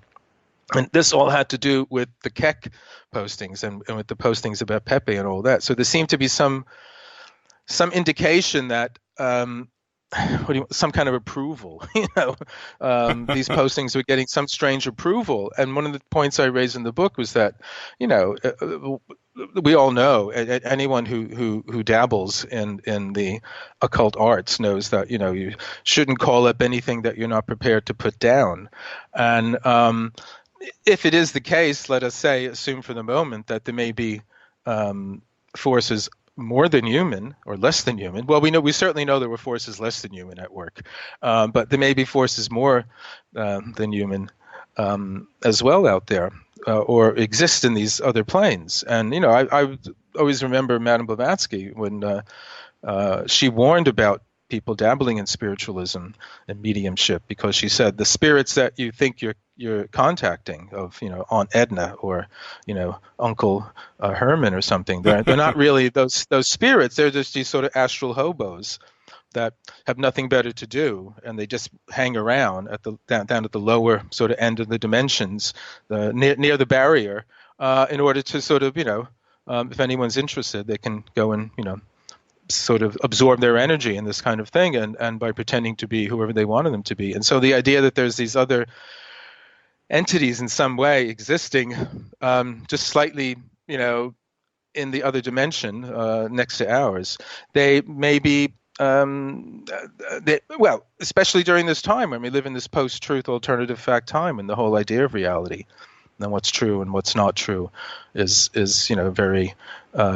And this all had to do with the Keck postings and with the postings about Pepe and all that. So there seemed to be some indication that some kind of approval. These postings were getting some strange approval. And one of the points I raised in the book was that, we all know, anyone who dabbles in the occult arts knows that, you shouldn't call up anything that you're not prepared to put down. And if it is the case, let us assume for the moment that there may be forces more than human or less than human. Well, we certainly know there were forces less than human at work, but there may be forces more than human as well out there, or exist in these other planes. And I always remember Madame Blavatsky when she warned about people dabbling in spiritualism and mediumship, because she said the spirits that you think you're contacting, of Aunt Edna or Uncle Herman or something, they're not really those spirits. They're just these sort of astral hobos that have nothing better to do, and they just hang around at down at the lower sort of end of the dimensions, near the barrier, in order to sort of if anyone's interested, they can go and sort of absorb their energy in this kind of thing, and by pretending to be whoever they wanted them to be. And so the idea that there's these other entities in some way existing, just slightly, in the other dimension next to ours, they may be, especially during this time when we live in this post-truth alternative fact time, and the whole idea of reality and what's true and what's not true is very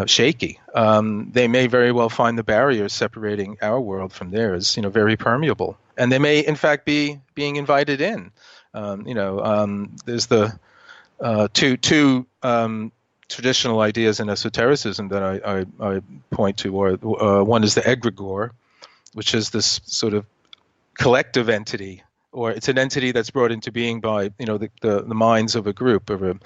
shaky. They may very well find the barriers separating our world from theirs, very permeable, and they may in fact be being invited in. There's the two traditional ideas in esotericism that I point to, or one is the egregore, which is this sort of collective entity, or it's an entity that's brought into being by the minds of a group, and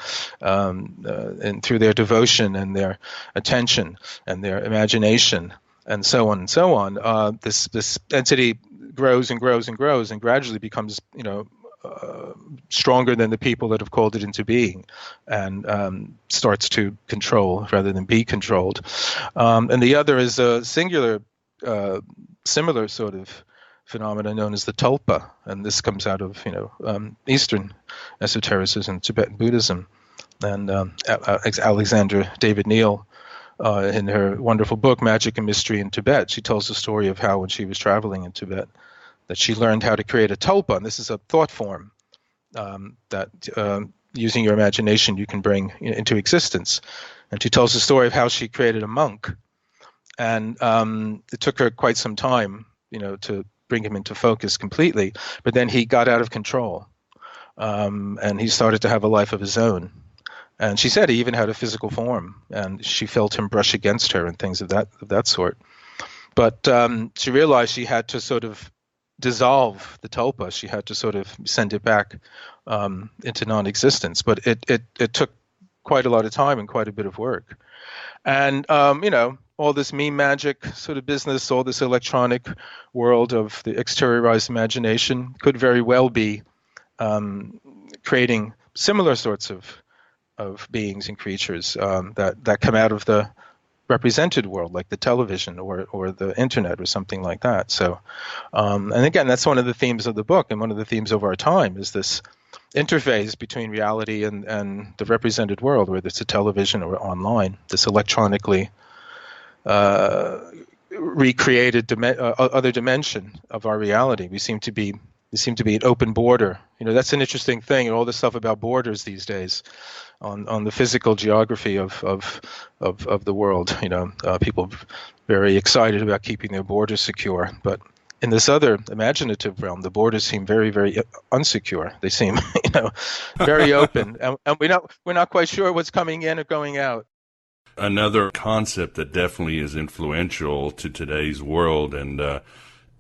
through their devotion and their attention and their imagination and so on and so on. This entity grows and grows and grows and gradually becomes stronger than the people that have called it into being, and starts to control rather than be controlled. And the other is a singular, similar sort of phenomena known as the tulpa, and this comes out of Eastern esotericism, Tibetan Buddhism, and Alexandra David Neal, in her wonderful book Magick and Mystery in Tibet, she tells the story of how when she was traveling in Tibet, that she learned how to create a tulpa, and this is a thought form that using your imagination you can bring into existence. And she tells the story of how she created a monk, and it took her quite some time, to bring him into focus completely. But then he got out of control, and he started to have a life of his own. And she said he even had a physical form, and she felt him brush against her and things of that sort. But she realized she had to sort of dissolve the tulpa. She had to sort of send it back into non-existence. But it took quite a lot of time and quite a bit of work. And, all this meme magic sort of business, all this electronic world of the exteriorized imagination could very well be creating similar sorts of beings and creatures that come out of the represented world, like the television or the internet or something like that. So, and again, that's one of the themes of the book, and one of the themes of our time is this interface between reality and the represented world, whether it's a television or online, this electronically recreated other dimension of our reality. We seem to be an open border. That's an interesting thing, and all this stuff about borders these days on the physical geography of the world. People very excited about keeping their borders secure, but in this other imaginative realm, the borders seem very, very unsecure. They seem, very open, and we're not quite sure what's coming in or going out. Another concept that definitely is influential to today's world, and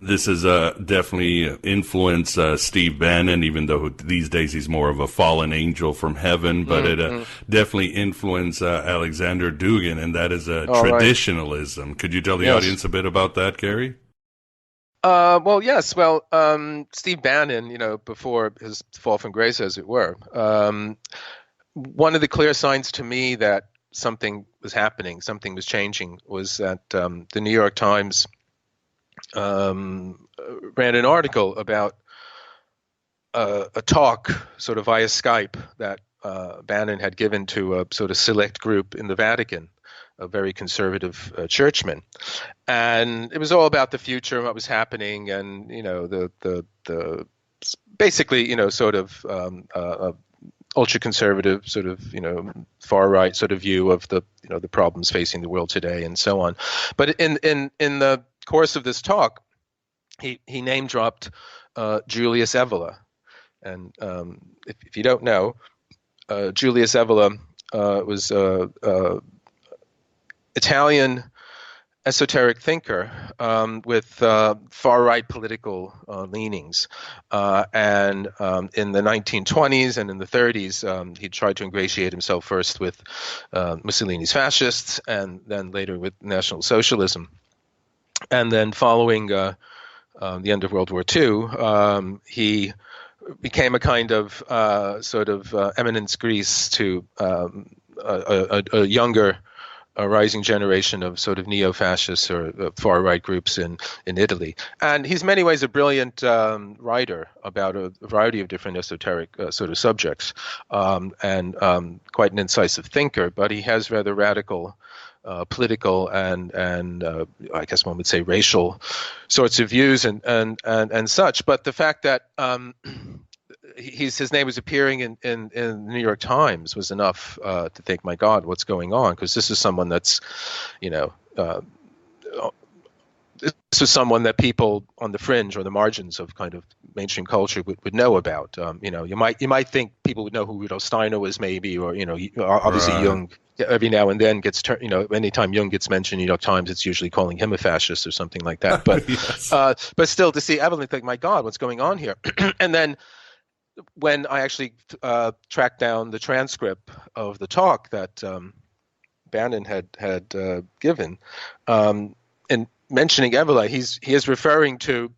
this has definitely influenced Steve Bannon, even though these days he's more of a fallen angel from heaven, but it definitely influenced Alexander Dugin, and that is traditionalism. Right. Could you tell the audience a bit about that, Gary? Well, yes. Well, Steve Bannon, before his fall from grace, as it were, one of the clear signs to me that something was happening, something was changing, was that the New York Times ran an article about a talk sort of via Skype that Bannon had given to a sort of select group in the Vatican, a very conservative churchman. And it was all about the future and what was happening, and, the basically, sort of ultra-conservative sort of, far-right sort of view of the, the problems facing the world today and so on. But in the course of this talk, he name-dropped Julius Evola. And if you don't know, Julius Evola was Italian esoteric thinker with far-right political leanings. And in the 1920s and in the 30s, he tried to ingratiate himself first with Mussolini's fascists and then later with National Socialism. And then following the end of World War II, he became a kind of sort of eminence grise to a younger a rising generation of sort of neo-fascist or far-right groups in Italy. And he's in many ways a brilliant writer about a variety of different esoteric sort of subjects, and quite an incisive thinker, but he has rather radical political and I guess one would say racial sorts of views and such. But the fact that his name was appearing in the New York Times was enough to think, my God, what's going on? Because this is someone that's, this is someone that people on the fringe or the margins of kind of mainstream culture would know about. You might think people would know who Rudolf Steiner was, maybe, or obviously right. Jung every now and then gets anytime Jung gets mentioned in the New York Times, it's usually calling him a fascist or something like that. But yes. But still, to see Evelyn, think, my God, what's going on here? And then when I actually tracked down the transcript of the talk that Bannon had given, and mentioning Evola, he is referring to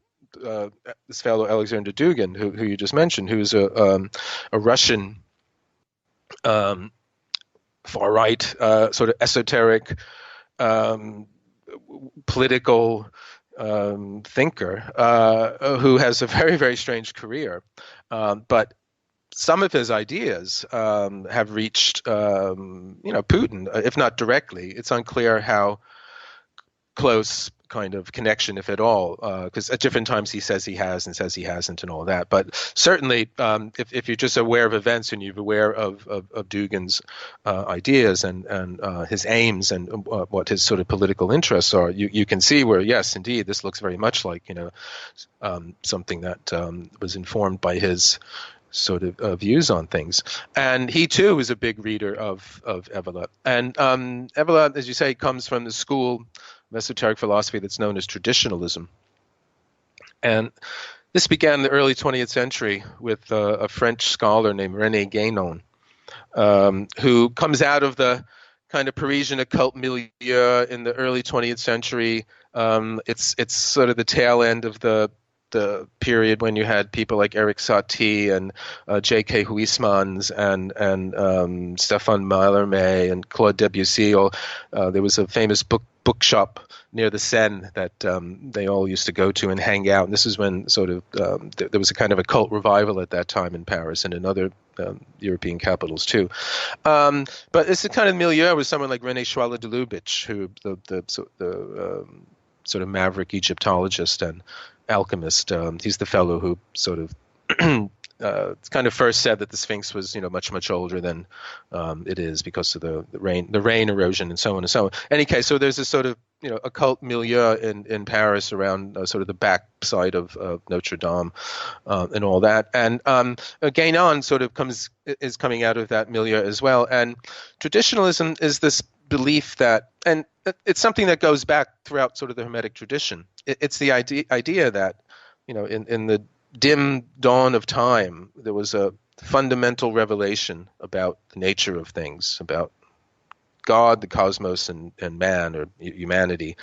this fellow Alexander Dugin, who you just mentioned, who's a Russian far right sort of esoteric political thinker who has a very, very strange career. But some of his ideas have reached, Putin, if not directly. It's unclear how close kind of connection, if at all, because at different times he says he has and says he hasn't and all that. But certainly, if you're just aware of events and you're aware of Dugin's ideas and his aims and what his sort of political interests are, you can see where, yes, indeed, this looks very much like something that was informed by his sort of views on things. And he too was a big reader of Evola. And Evola, as you say, comes from the school of esoteric philosophy that's known as traditionalism. And this began in the early 20th century with a French scholar named René Guénon, who comes out of the kind of Parisian occult milieu in the early 20th century. It's sort of the tail end of the period when you had people like Eric Satie and J.K. Huysmans and Stéphane Mallarmé and Claude Debussy. There was a famous bookshop near the Seine that they all used to go to and hang out. And this is when sort of there was a kind of occult revival at that time in Paris and in other European capitals too. But it's the kind of milieu with someone like René Schwaller de Lubitsch, who the sort of maverick Egyptologist and alchemist. He's the fellow who sort of kind of first said that the Sphinx was, much older than it is because of the rain erosion and so on and so on. In any case, so there's this sort of occult milieu in Paris around sort of the back side of Notre Dame and all that. And Guénon sort of is coming out of that milieu as well. And traditionalism is this belief that, and it's something that goes back throughout sort of the Hermetic tradition. It's the idea that, in the dim dawn of time, there was a fundamental revelation about the nature of things, about God, the cosmos, and man, or humanity,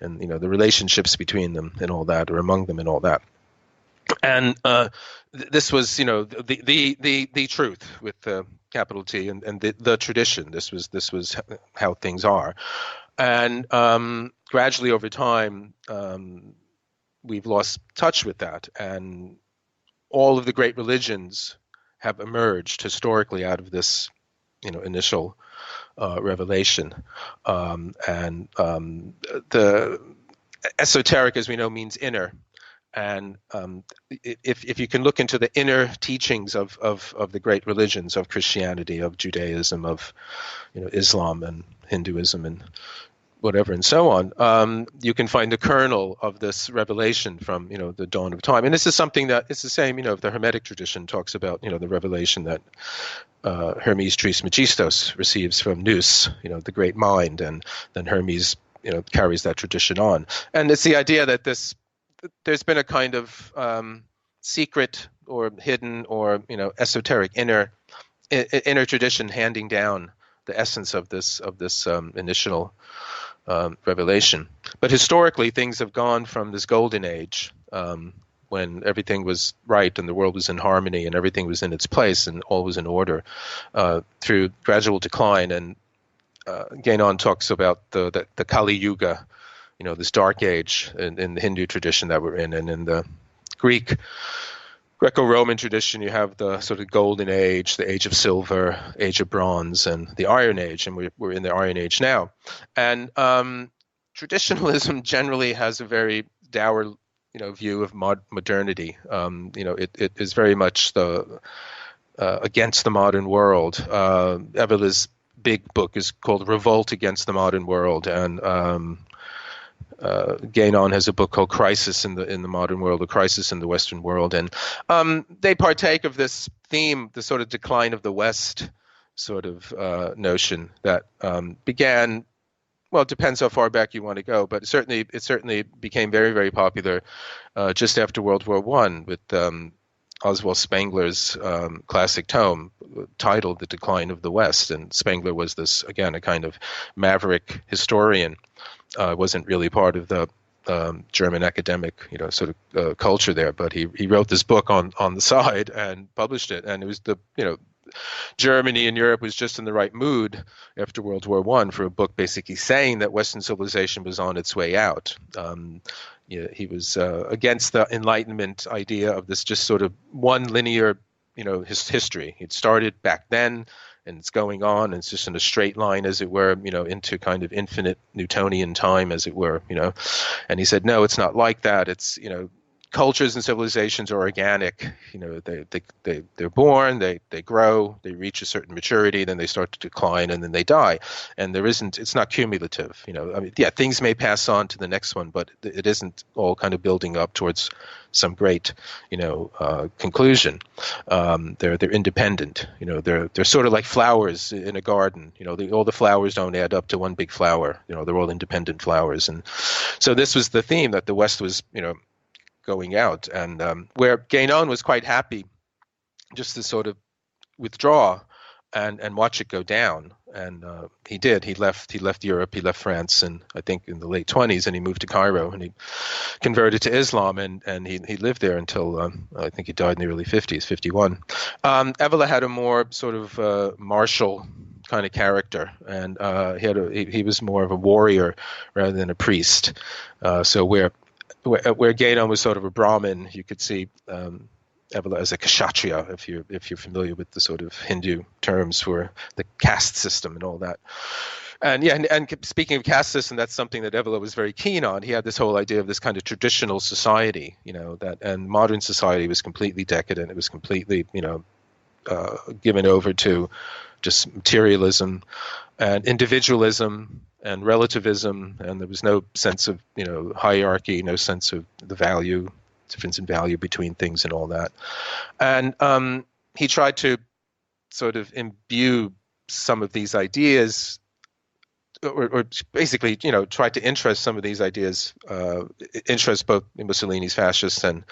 and the relationships between them and all that, or among them and all that. And this was, the truth with the capital T, and the tradition. This was how things are, and gradually over time, we've lost touch with that, and all of the great religions have emerged historically out of this, initial revelation, and the esoteric, as we know, means inner. And if you can look into the inner teachings of the great religions, of Christianity, of Judaism, of Islam and Hinduism and whatever and so on, you can find the kernel of this revelation from the dawn of time. And this is something that it's the same. The Hermetic tradition talks about the revelation that Hermes Trismegistus receives from Nous, the great mind, and then Hermes carries that tradition on. And it's the idea that there's been a kind of secret or hidden or esoteric inner tradition handing down the essence of this initial revelation. But historically, things have gone from this golden age when everything was right and the world was in harmony and everything was in its place and all was in order, through gradual decline. And Guénon talks about the Kali Yuga, this dark age in the Hindu tradition that we're in, and in the Greco-Roman tradition, you have the sort of golden age, the age of silver, age of bronze, and the Iron Age, and we're in the Iron Age now. And traditionalism generally has a very dour, view of modernity. It is very much against the modern world. Avila's big book is called Revolt Against the Modern World, and Guénon has a book called Crisis in the Modern World, or Crisis in the Western World, and they partake of this theme, the sort of decline of the West sort of notion that began. Well, it depends how far back you want to go, but it certainly became very, very popular just after World War I with Oswald Spengler's classic tome titled "The Decline of the West," and Spengler was this, again, a kind of maverick historian. Wasn't really part of the German academic, sort of culture there, but he wrote this book on the side and published it, and it was Germany and Europe was just in the right mood after World War I for a book basically saying that Western civilization was on its way out. He was against the Enlightenment idea of this just sort of one linear, history. It started back then, and it's going on, and it's just in a straight line, as it were, into kind of infinite Newtonian time, as it were, And he said, no, it's not like that. It's, cultures and civilizations are organic. They're born, they grow, they reach a certain maturity, then they start to decline, and then they die. And it's not cumulative. Things may pass on to the next one, but it isn't all kind of building up towards some great, conclusion. They're independent. They're sort of like flowers in a garden. All the flowers don't add up to one big flower. They're all independent flowers. And so this was the theme that the West was, going out, and where Guénon was quite happy just to sort of withdraw and watch it go down. And he did. He left Europe, he left France, and I think in the late 20s, and he moved to Cairo, and he converted to Islam, and he lived there until I think he died in the early 50s, 51. Evola had a more sort of martial kind of character, and he was more of a warrior rather than a priest. So where Guénon was sort of a Brahmin, you could see Evola as a kshatriya, if you're familiar with the sort of Hindu terms for the caste system and all that. And speaking of caste system, that's something that Evola was very keen on. He had this whole idea of this kind of traditional society, and modern society was completely decadent. It was completely, given over to just materialism and individualism and relativism, and there was no sense of hierarchy, no sense of the difference in value between things and all that. And he tried to sort of imbue some of these ideas, or basically tried to interest some of these ideas, interest both Mussolini's fascists and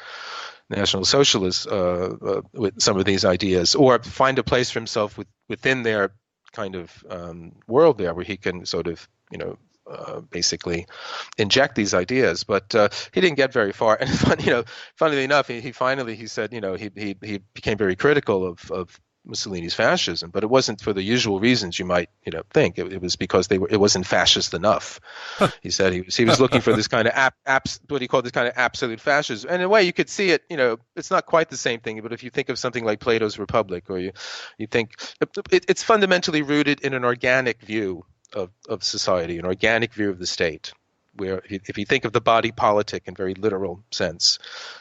National Socialists with some of these ideas, or find a place for himself within their kind of world there, where he can sort of basically inject these ideas. But he didn't get very far. And funnily enough, he said he became very critical of Mussolini's fascism, but it wasn't for the usual reasons you might think. It was because it wasn't fascist enough. He said he was looking for this kind of what he called this kind of absolute fascism. And in a way, you could see it. It's not quite the same thing. But if you think of something like Plato's Republic, or you think it's fundamentally rooted in an organic view of society, an organic view of the state, where if you think of the body politic in very literal sense,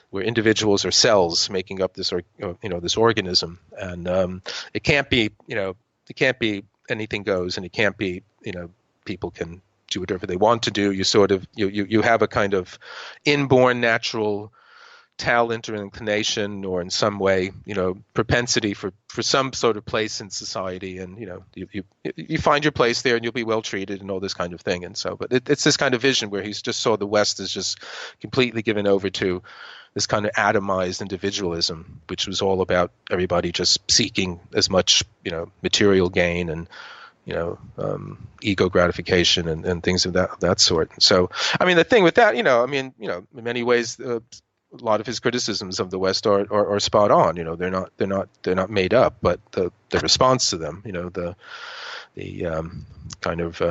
where individuals are cells making up this this organism, and it can't be anything goes, and it can't be people can do whatever they want to do. You have a kind of inborn natural talent or inclination, or in some way propensity for some sort of place in society, and you find your place there, and you'll be well treated and all this kind of thing. And so, but it's this kind of vision where he's just saw the West as just completely given over to this kind of atomized individualism, which was all about everybody just seeking as much material gain and ego gratification and things of that sort. So I mean, the thing with that, in many ways, a lot of his criticisms of the West are spot on. They're not made up, but the response to them, the kind of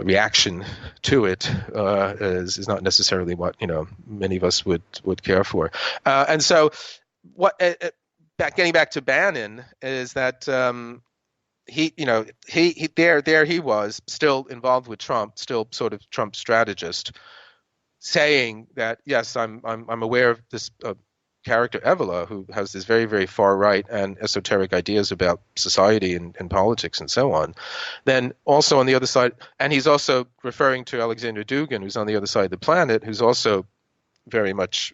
reaction to it is not necessarily what many of us would care for. And so, getting back to Bannon is that he was still involved with Trump, still sort of Trump strategist, saying that, yes, I'm aware of this character Evola, who has this very, very far right and esoteric ideas about society and politics and so on. Then also on the other side, and he's also referring to Alexander Dugin, who's on the other side of the planet, who's also very much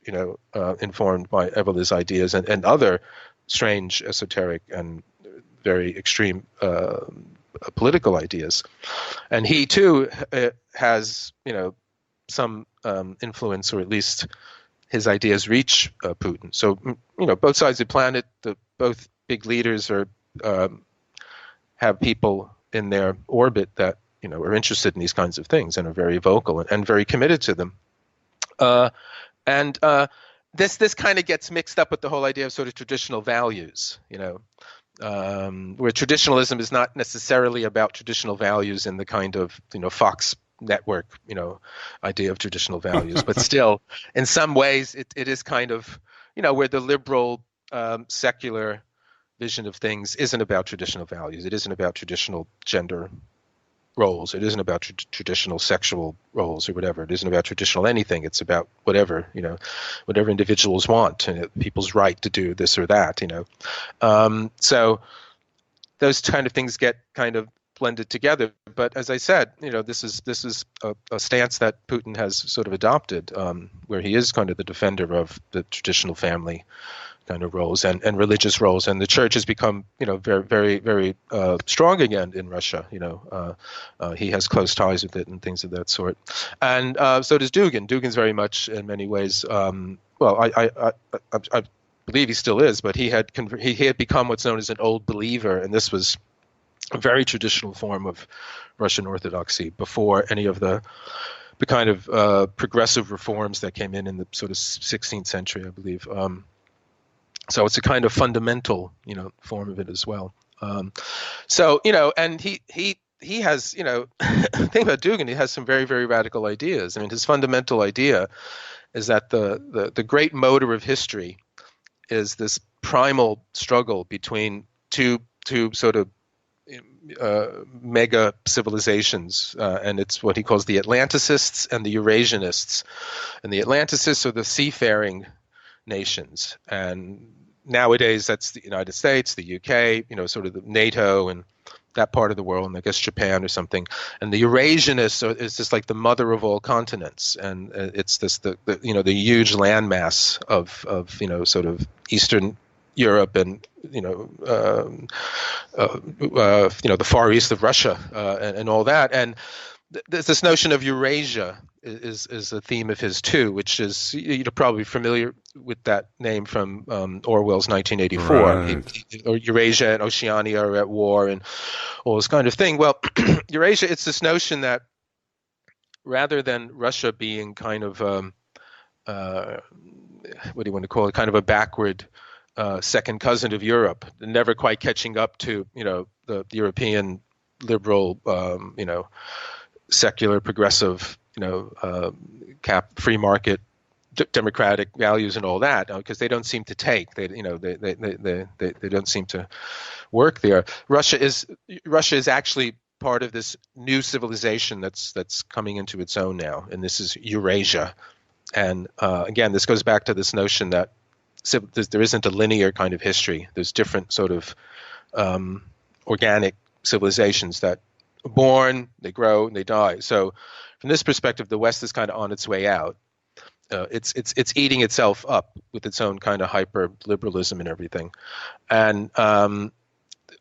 informed by Evola's ideas and other strange, esoteric, and very extreme political ideas. And he too has some influence, or at least his ideas reach Putin. So both sides of the planet, both big leaders have people in their orbit that are interested in these kinds of things and are very vocal and very committed to them. This kind of gets mixed up with the whole idea of sort of traditional values, where traditionalism is not necessarily about traditional values in the kind of Fox network idea of traditional values, but still in some ways it is kind of where the liberal secular vision of things isn't about traditional values. It isn't about traditional gender roles. It isn't about traditional sexual roles or whatever. It isn't about traditional anything. It's about whatever, whatever individuals want, and people's right to do this or that, So those kind of things get kind of blended together. But as I said, this is a stance that Putin has sort of adopted, where he is kind of the defender of the traditional family kind of roles and religious roles, and the church has become very very very strong again in Russia. He has close ties with it and things of that sort, and so does Dugin. Dugin's very much in many ways. I believe he still is, but he had become what's known as an old believer, and this was a very traditional form of Russian Orthodoxy before any of the kind of progressive reforms that came in the sort of 16th century, I believe. So it's a kind of fundamental, form of it as well. And he has, the thing about Dugin, he has some very, very radical ideas. I mean, his fundamental idea is that the great motor of history is this primal struggle between two sort of mega civilizations, and it's what he calls the Atlanticists and the Eurasianists. And the Atlanticists are the seafaring nations, and nowadays that's the United States, the UK, sort of the NATO and that part of the world, and I guess Japan or something. And the Eurasianists is just like the mother of all continents, and it's this the huge landmass of sort of Eastern Europe and the Far East of Russia and all that. And there's this notion of Eurasia is a theme of his too, which is you're probably familiar with that name from Orwell's 1984. Right. Eurasia and Oceania are at war and all this kind of thing. Well, Eurasia, it's this notion that rather than Russia being kind of what do you want to call it, kind of a backward second cousin of Europe, never quite catching up to the European liberal secular progressive free market democratic values and all that, because they don't seem to take, they don't seem to work there. Russia is actually part of this new civilization that's coming into its own now, and this is Eurasia. And again, this goes back to this notion that there isn't a linear kind of history. There's different sort of organic civilizations that are born, they grow, and they die. So from this perspective, the West is kind of on its way out. It's eating itself up with its own kind of hyper liberalism and everything. And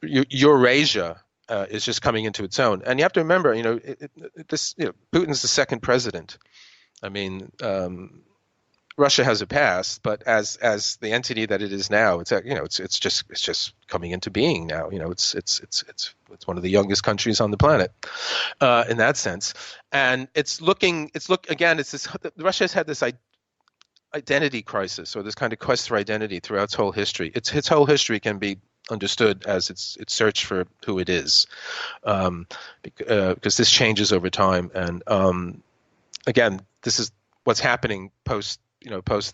Eurasia is just coming into its own. And you have to remember, Putin's the second president. I mean, Russia has a past, but as the entity that it is now, it's just coming into being now. It's one of the youngest countries on the planet in that sense, and Russia has had this identity crisis, or this kind of quest for identity throughout its whole history. Its whole history can be understood as its search for who it is, because this changes over time, and again, this is what's happening post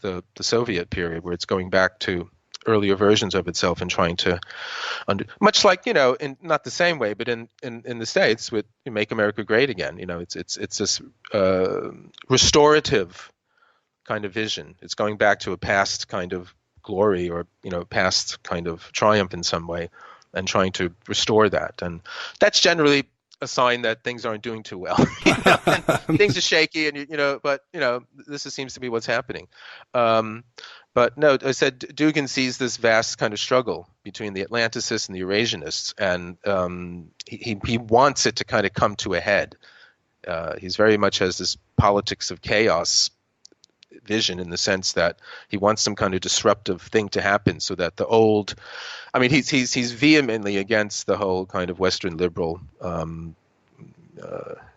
the Soviet period, where it's going back to earlier versions of itself and trying to, much like in not the same way, but in the States with Make America Great Again. It's this restorative kind of vision. It's going back to a past kind of glory, or past kind of triumph in some way, and trying to restore that. And that's generally a sign that things aren't doing too well. And things are shaky, and but this seems to be what's happening. But no, I said Dugin sees this vast kind of struggle between the Atlanticists and the Eurasianists, and he wants it to kind of come to a head. He's very much has this politics of chaos vision, in the sense that he wants some kind of disruptive thing to happen, so that the old, I mean, he's vehemently against the whole kind of Western liberal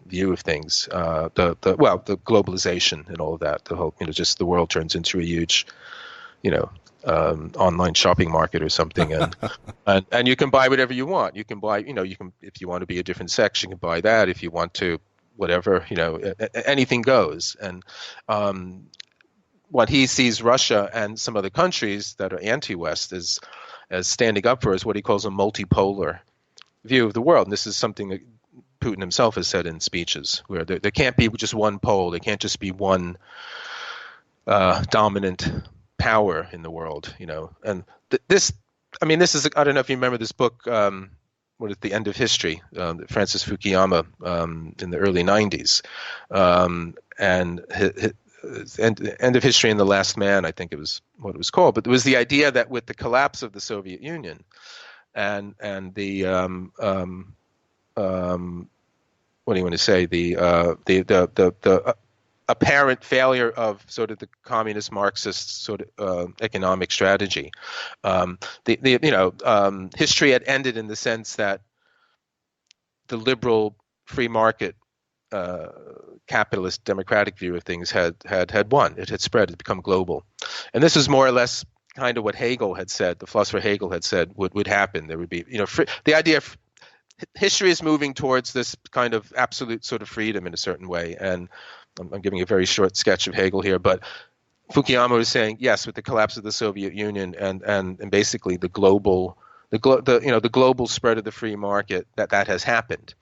view of things, the globalization and all of that, the whole, just the world turns into a huge, online shopping market or something, and you can buy whatever you want. You can buy, if you want to be a different sex, you can buy that. If you want to, whatever, anything goes. And what he sees Russia and some other countries that are anti-West as standing up for is what he calls a multipolar view of the world. And this is something that Putin himself has said in speeches, where there can't be just one pole. There can't just be one dominant power in the world, And this is, I don't know if you remember this book, what is The End of History, Francis Fukuyama, in the early 90s. And End of History and the Last Man, I think it was what it was called. But it was the idea that with the collapse of the Soviet Union and the what do you want to say, the apparent failure of sort of the communist Marxist sort of economic strategy, history had ended in the sense that the liberal free market capitalist democratic view of things had won. It had spread, it had become global. And this is more or less kind of what Hegel had said, the philosopher Hegel had said would happen. There would be, the idea of history is moving towards this kind of absolute sort of freedom in a certain way. And I'm giving a very short sketch of Hegel here, but Fukuyama was saying, yes, with the collapse of the Soviet Union and basically the global spread of the free market, that has happened.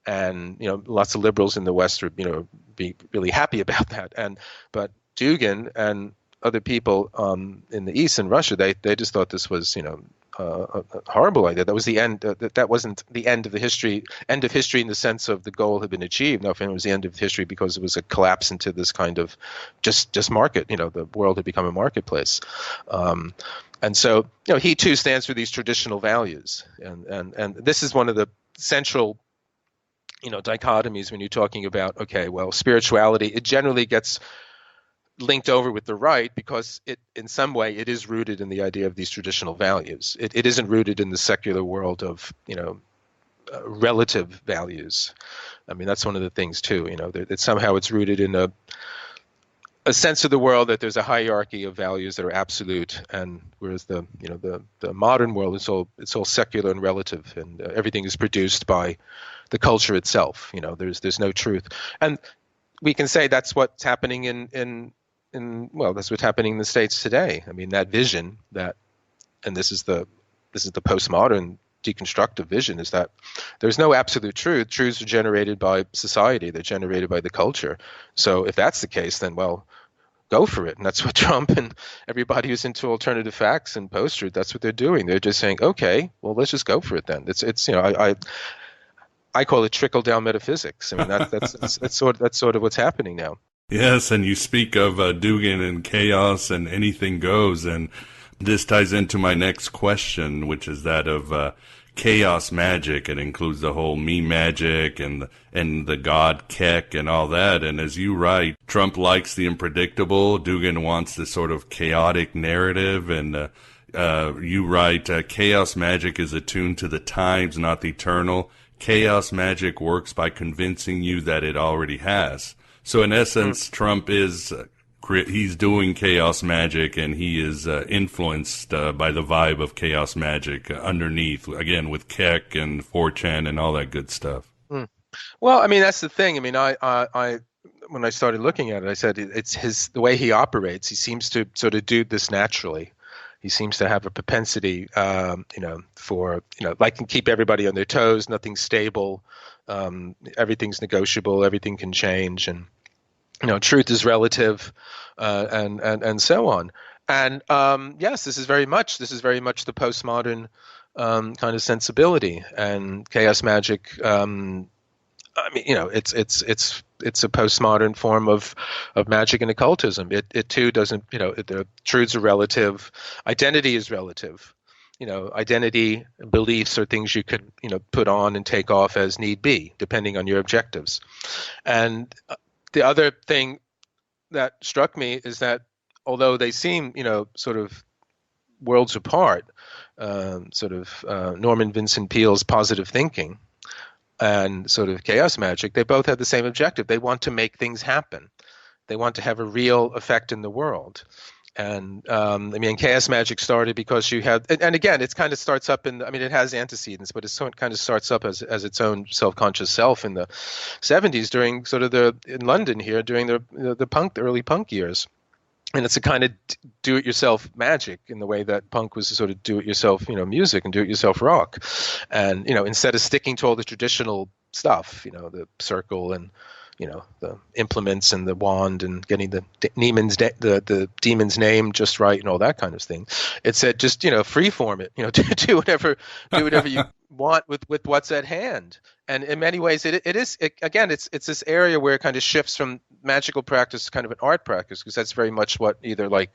And lots of liberals in the West would be really happy about that. But Dugin and other people in the East and Russia, they just thought this was a horrible idea. That was the end. That wasn't the end of the history. End of history in the sense of the goal had been achieved. No, it was the end of history because it was a collapse into this kind of just market. The world had become a marketplace. And so he too stands for these traditional values. And this is one of the central dichotomies when you're talking about, okay, well, spirituality, it generally gets linked over with the right because it, in some way, it is rooted in the idea of these traditional values. It isn't rooted in the secular world of, relative values. I mean, that's one of the things too, that somehow it's rooted in a sense of the world that there's a hierarchy of values that are absolute, and whereas the modern world it's all secular and relative, and everything is produced by the culture itself. There's no truth, and we can say that's what's happening that's what's happening in the States today. I mean, that vision and this is the postmodern deconstructive vision, is that there's no absolute truth. Truths are generated by society. They're generated by the culture. So if that's the case, then, well, go for it. And that's what Trump and everybody who's into alternative facts and post-truth, that's what they're doing. They're just saying, okay, well, let's just go for it then. It's I call it trickle-down metaphysics. I mean, that's sort of what's happening now. Yes, and you speak of Dugin and chaos and anything goes, and this ties into my next question, which is that of chaos magic. It includes the whole me magic and the god Keck and all that. And as you write, Trump likes the unpredictable. Dugin wants this sort of chaotic narrative. And you write, chaos magic is attuned to the times, not the eternal. Chaos magic works by convincing you that it already has. So in essence, Trump is he's doing chaos magic, and he is influenced by the vibe of chaos magic underneath, again, with Keck and 4chan and all that good stuff. Well, I mean, that's the thing. I mean, I when I started looking at it, I said it's the way he operates. He seems to sort of do this naturally. He seems to have a propensity, for, like, can keep everybody on their toes. Nothing's stable. Everything's negotiable. Everything can change. And, truth is relative, and so on. And yes, this is very much the postmodern kind of sensibility. And chaos magic. I mean, it's a postmodern form of magic and occultism. It too doesn't, the truths are relative. Identity is relative. Identity, beliefs are things you could, put on and take off as need be, depending on your objectives. And the other thing that struck me is that although they seem, sort of worlds apart, Norman Vincent Peale's positive thinking and sort of chaos magic, they both have the same objective. They want to make things happen. They want to have a real effect in the world. And chaos magic started because you had, and again, it kind of starts up it has antecedents, but it kind of starts up as its own self-conscious self in the 70s during sort of in London here during the early punk years. And it's a kind of do-it-yourself magic in the way that punk was sort of do-it-yourself, music and do-it-yourself rock. And, instead of sticking to all the traditional stuff, the circle and the implements and the wand and getting the demon's name just right and all that kind of thing. It said just freeform it, do whatever you want with what's at hand. And in many ways, it's this area where it kind of shifts from magical practice to kind of an art practice, because that's very much what either like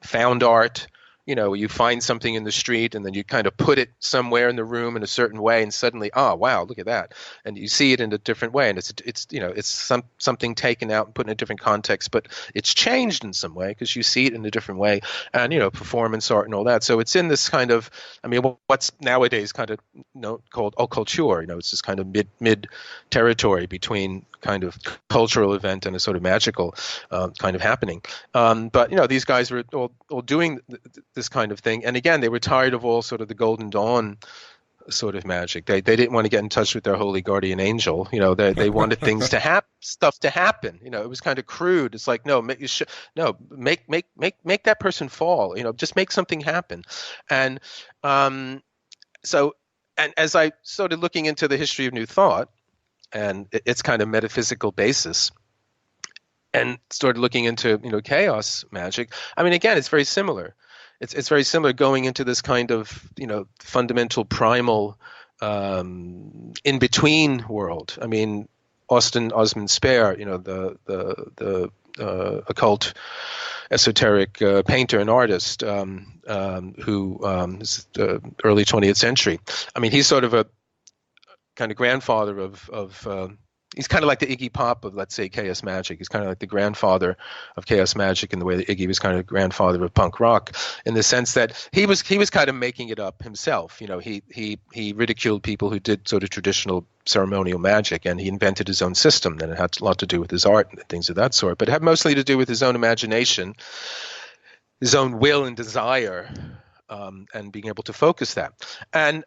found art. You find something in the street and then you kind of put it somewhere in the room in a certain way, and suddenly, oh wow, look at that, and you see it in a different way, and it's something taken out and put in a different context, but it's changed in some way because you see it in a different way, and performance art and all that. So it's in this kind of, what's nowadays kind of called occulture. It's this kind of mid territory between kind of cultural event and a sort of magical kind of happening. But these guys were all doing this kind of thing, and again, they were tired of all sort of the Golden Dawn sort of magic. They didn't want to get in touch with their holy guardian angel. They wanted things to happen, stuff to happen. It was kind of crude. It's like, make that person fall. Just make something happen. And so as I started looking into the history of New Thought and its kind of metaphysical basis, and started looking into chaos magic, again, it's very similar. It's very similar, going into this kind of fundamental primal in between world. Austin Osman Spare, the occult esoteric painter and artist who is the early 20th century. He's sort of a kind of grandfather of he's kind of like the Iggy Pop of, let's say, chaos magic. He's kind of like the grandfather of chaos magic in the way that Iggy was kind of grandfather of punk rock, in the sense that he was kind of making it up himself. He ridiculed people who did sort of traditional ceremonial magic, and he invented his own system. And it had a lot to do with his art and things of that sort, but it had mostly to do with his own imagination, his own will and desire, and being able to focus that. And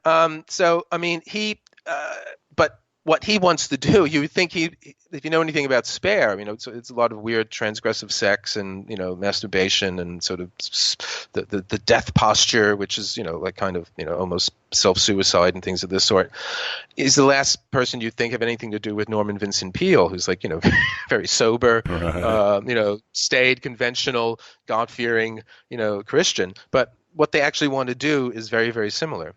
but what he wants to do, you would think if you know anything about Spare, it's a lot of weird transgressive sex and masturbation and sort of the death posture, which is like kind of almost self-suicide and things of this sort. He's the last person you'd think have anything to do with Norman Vincent Peale, who's like very sober, right. Staid, conventional, God-fearing, Christian. But what they actually want to do is very, very similar.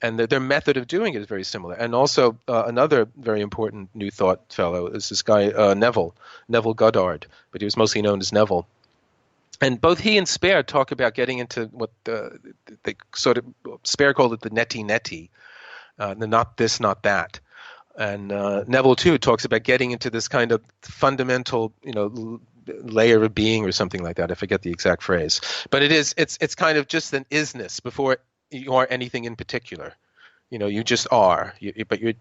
And their method of doing it is very similar. And also another very important New Thought fellow is this guy Neville Goddard, but he was mostly known as Neville. And both he and Spare talk about getting into what they sort of, Spare called it the neti, the not this, not that. And Neville too talks about getting into this kind of fundamental, layer of being or something like that. I forget the exact phrase, but it's kind of just an isness before you are anything in particular. You just are, but you're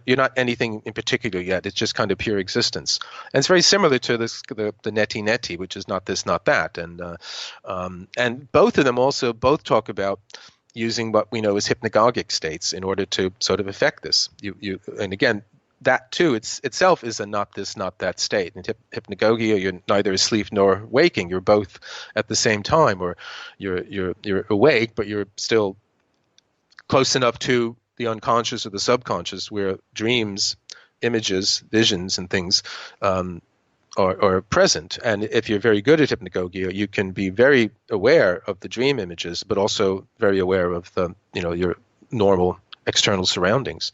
not anything in particular yet. It's just kind of pure existence. And it's very similar to this the neti, which is not this, not that. And both of them also talk about using what we know as hypnagogic states in order to sort of affect this. And again, that too itself is a not this, not that state. In hypnagogia, you're neither asleep nor waking. You're both at the same time, or you're awake, but you're still close enough to the unconscious or the subconscious, where dreams, images, visions, and things are present. And if you're very good at hypnagogia, you can be very aware of the dream images, but also very aware of the your normal external surroundings.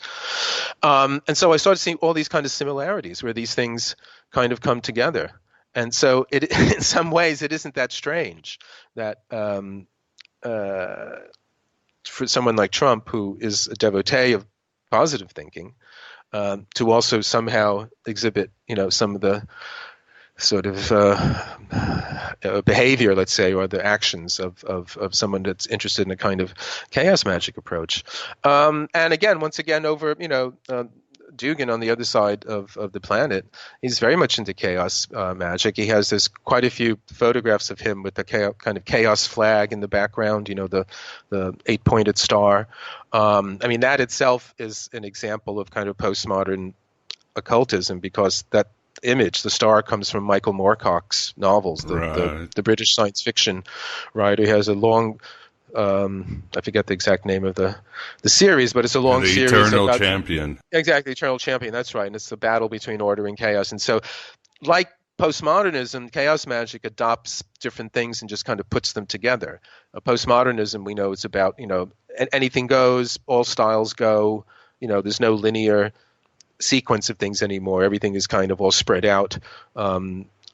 And so I started seeing all these kind of similarities where these things kind of come together. And so in some ways, it isn't that strange that for someone like Trump, who is a devotee of positive thinking, to also somehow exhibit, some of the sort of behavior, let's say, or the actions of someone that's interested in a kind of chaos magic approach. And again, once again, over, Dugan on the other side of the planet, he's very much into chaos magic. He has quite a few photographs of him with the kind of chaos flag in the background, the 8-pointed star. That itself is an example of kind of postmodern occultism, because that image, the star, comes from Michael Moorcock's novels, the British science fiction writer. He has a long I forget the exact name of the series, but it's a long series. The Eternal Champion. Exactly, Eternal Champion. That's right, and it's the battle between order and chaos. And so, like postmodernism, chaos magic adopts different things and just kind of puts them together. Postmodernism, we know, it's about, anything goes, all styles go. There's no linear sequence of things anymore. Everything is kind of all spread out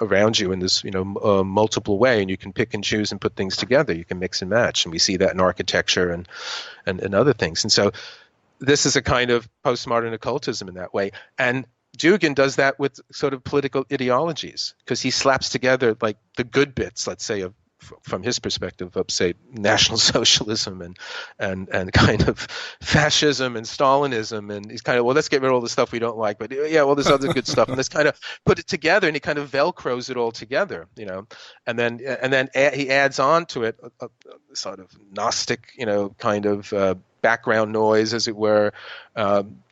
around you in this multiple way, and you can pick and choose and put things together. You can mix and match, and we see that in architecture and other things. And so this is a kind of postmodern occultism in that way. And Dugin does that with sort of political ideologies, because he slaps together like the good bits, let's say, from his perspective, of say National Socialism and kind of fascism and Stalinism, and he's kind of, well, let's get rid of all the stuff we don't like, but yeah, well, there's other good stuff, and let's kind of put it together, and he kind of velcros it all together, and then he adds on to it a sort of Gnostic, kind of background noise, as it were,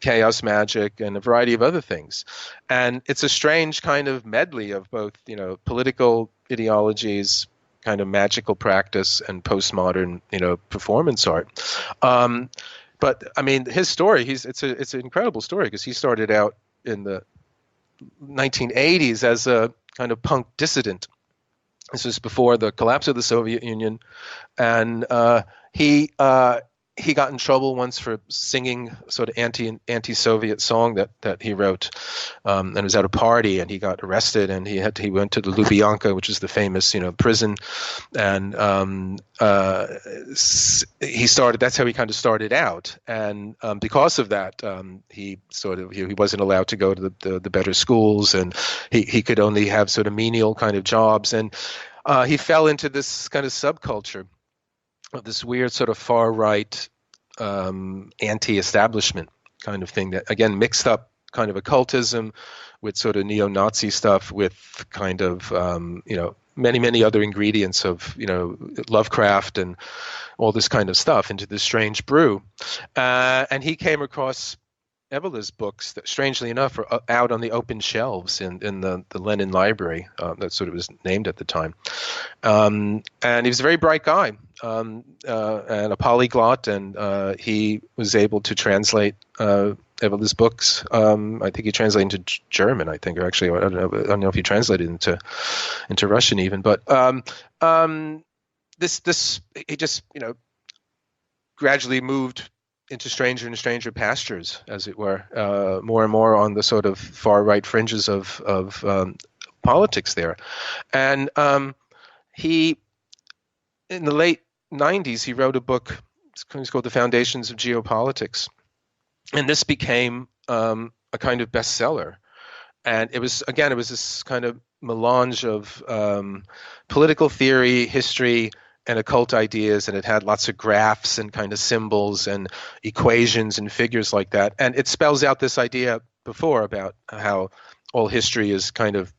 chaos magic, and a variety of other things, and it's a strange kind of medley of both, political ideologies, kind of magical practice, and postmodern, performance art. But I mean, his story, it's an incredible story, because he started out in the 1980s as a kind of punk dissident. This was before the collapse of the Soviet Union, and he got in trouble once for singing sort of anti-Soviet song that he wrote, and it was at a party, and he got arrested, and he went to the Lubyanka, which is the famous prison, and that's how he kind of started out, and because of that, he wasn't allowed to go to the better schools, and he could only have sort of menial kind of jobs, and he fell into this kind of subculture of this weird sort of far right anti-establishment kind of thing that, again, mixed up kind of occultism with sort of neo-Nazi stuff, with kind of many other ingredients of Lovecraft and all this kind of stuff into this strange brew, and he came across Evila's books that, strangely enough, are out on the open shelves in the Lenin Library. That's what it was named at the time. And he was a very bright guy, and a polyglot, and he was able to translate Evila's books. I think he translated into German, or actually, I don't know if he translated into Russian even. But this he just gradually moved into stranger and stranger pastures, as it were, more and more on the sort of far right fringes of politics there. And he, in the late 90s, he wrote a book. It's called The Foundations of Geopolitics, and this became a kind of bestseller. And it was this kind of melange of political theory, history, and occult ideas, and it had lots of graphs and kind of symbols and equations and figures like that. And it spells out this idea before about how all history is kind of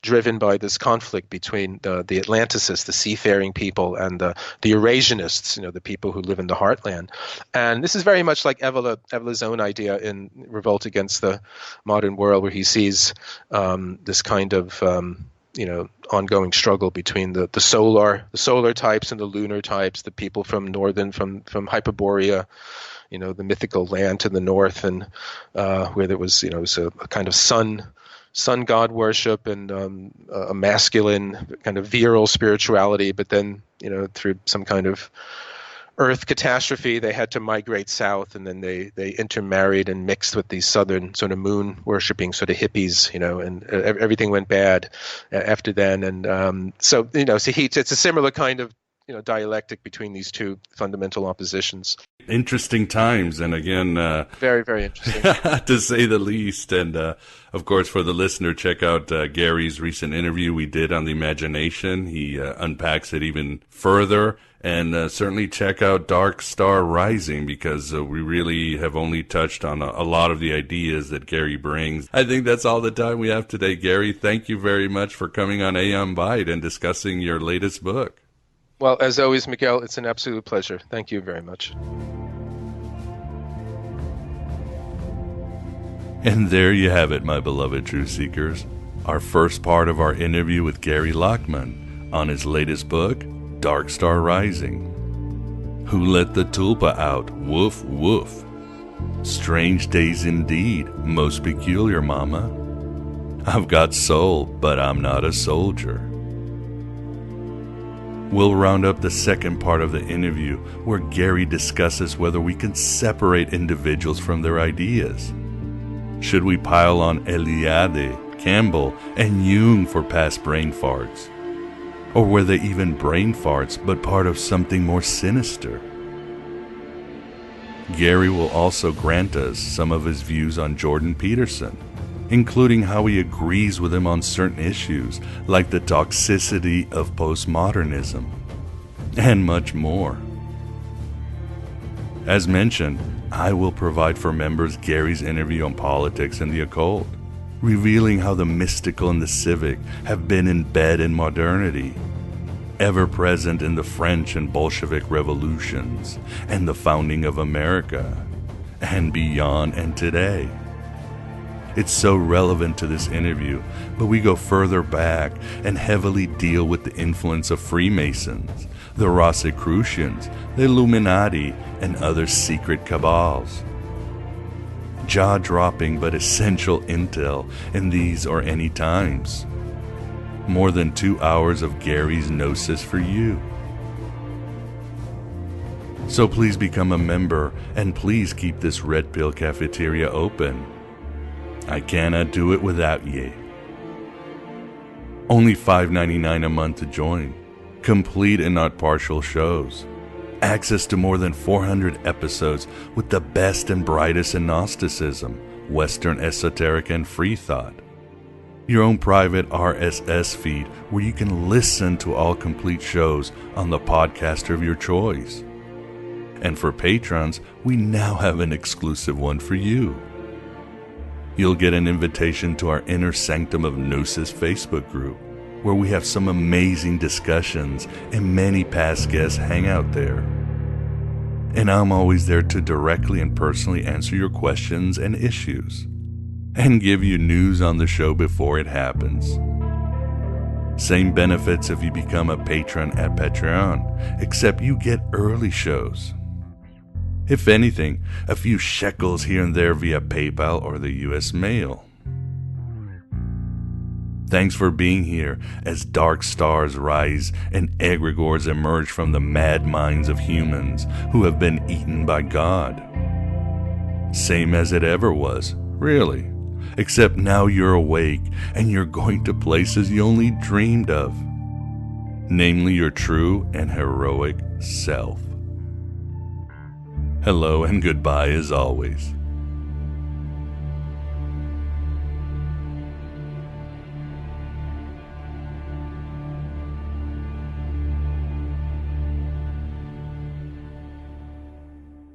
driven by this conflict between the Atlanticists, the seafaring people, and the Eurasianists, the people who live in the heartland. And this is very much like Evila's own idea in Revolt Against the Modern World, where he sees this kind of ongoing struggle between the solar types and the lunar types, the people from Hyperborea, the mythical land to the north, and where there was it was a kind of sun god worship and a masculine kind of virile spirituality, but then through some kind of Earth catastrophe, they had to migrate south, and then they intermarried and mixed with these southern sort of moon worshipping sort of hippies, and everything went bad after then. And so it's a similar kind of dialectic between these two fundamental oppositions. Interesting times, and again, very, very interesting, to say the least. And of course, for the listener, check out Gary's recent interview we did on the imagination. He unpacks it even further. And certainly check out Dark Star Rising, because we really have only touched on a lot of the ideas that Gary brings. I think that's all the time we have today. Gary, thank you very much for coming on Aeon Byte and discussing your latest book. Well, as always, Miguel, it's an absolute pleasure. Thank you very much. And there you have it, my beloved truth seekers. Our first part of our interview with Gary Lachman on his latest book, Dark Star Rising. Who let the tulpa out? Woof, woof. Strange days indeed, most peculiar, mama. I've got soul, but I'm not a soldier. We'll round up the second part of the interview where Gary discusses whether we can separate individuals from their ideas. Should we pile on Eliade, Campbell, and Jung for past brain farts? Or were they even brain farts but part of something more sinister? Gary will also grant us some of his views on Jordan Peterson, including how he agrees with him on certain issues like the toxicity of postmodernism, and much more. As mentioned, I will provide for members Gary's interview on politics and the occult, revealing how the mystical and the civic have been in bed in modernity, ever present in the French and Bolshevik revolutions and the founding of America, and beyond and today. It's so relevant to this interview, but we go further back and heavily deal with the influence of Freemasons, the Rosicrucians, the Illuminati, and other secret cabals. Jaw-dropping but essential intel in these or any times. More than 2 hours of Gary's gnosis for you. So please become a member, and please keep this Red Pill cafeteria open. I cannot do it without ye. Only $5.99 a month to join. Complete and not partial shows. Access to more than 400 episodes with the best and brightest in Gnosticism, Western esoteric, and free thought. Your own private RSS feed where you can listen to all complete shows on the podcaster of your choice. And for patrons, we now have an exclusive one for you. You'll get an invitation to our Inner Sanctum of Gnosis Facebook group, where we have some amazing discussions and many past guests hang out there. And I'm always there to directly and personally answer your questions and issues, and give you news on the show before it happens. Same benefits if you become a patron at Patreon, except you get early shows. If anything, a few shekels here and there via PayPal or the US mail. Thanks for being here as dark stars rise and egregores emerge from the mad minds of humans who have been eaten by God. Same as it ever was, really. Except now you're awake and you're going to places you only dreamed of. Namely your true and heroic self. Hello and goodbye as always.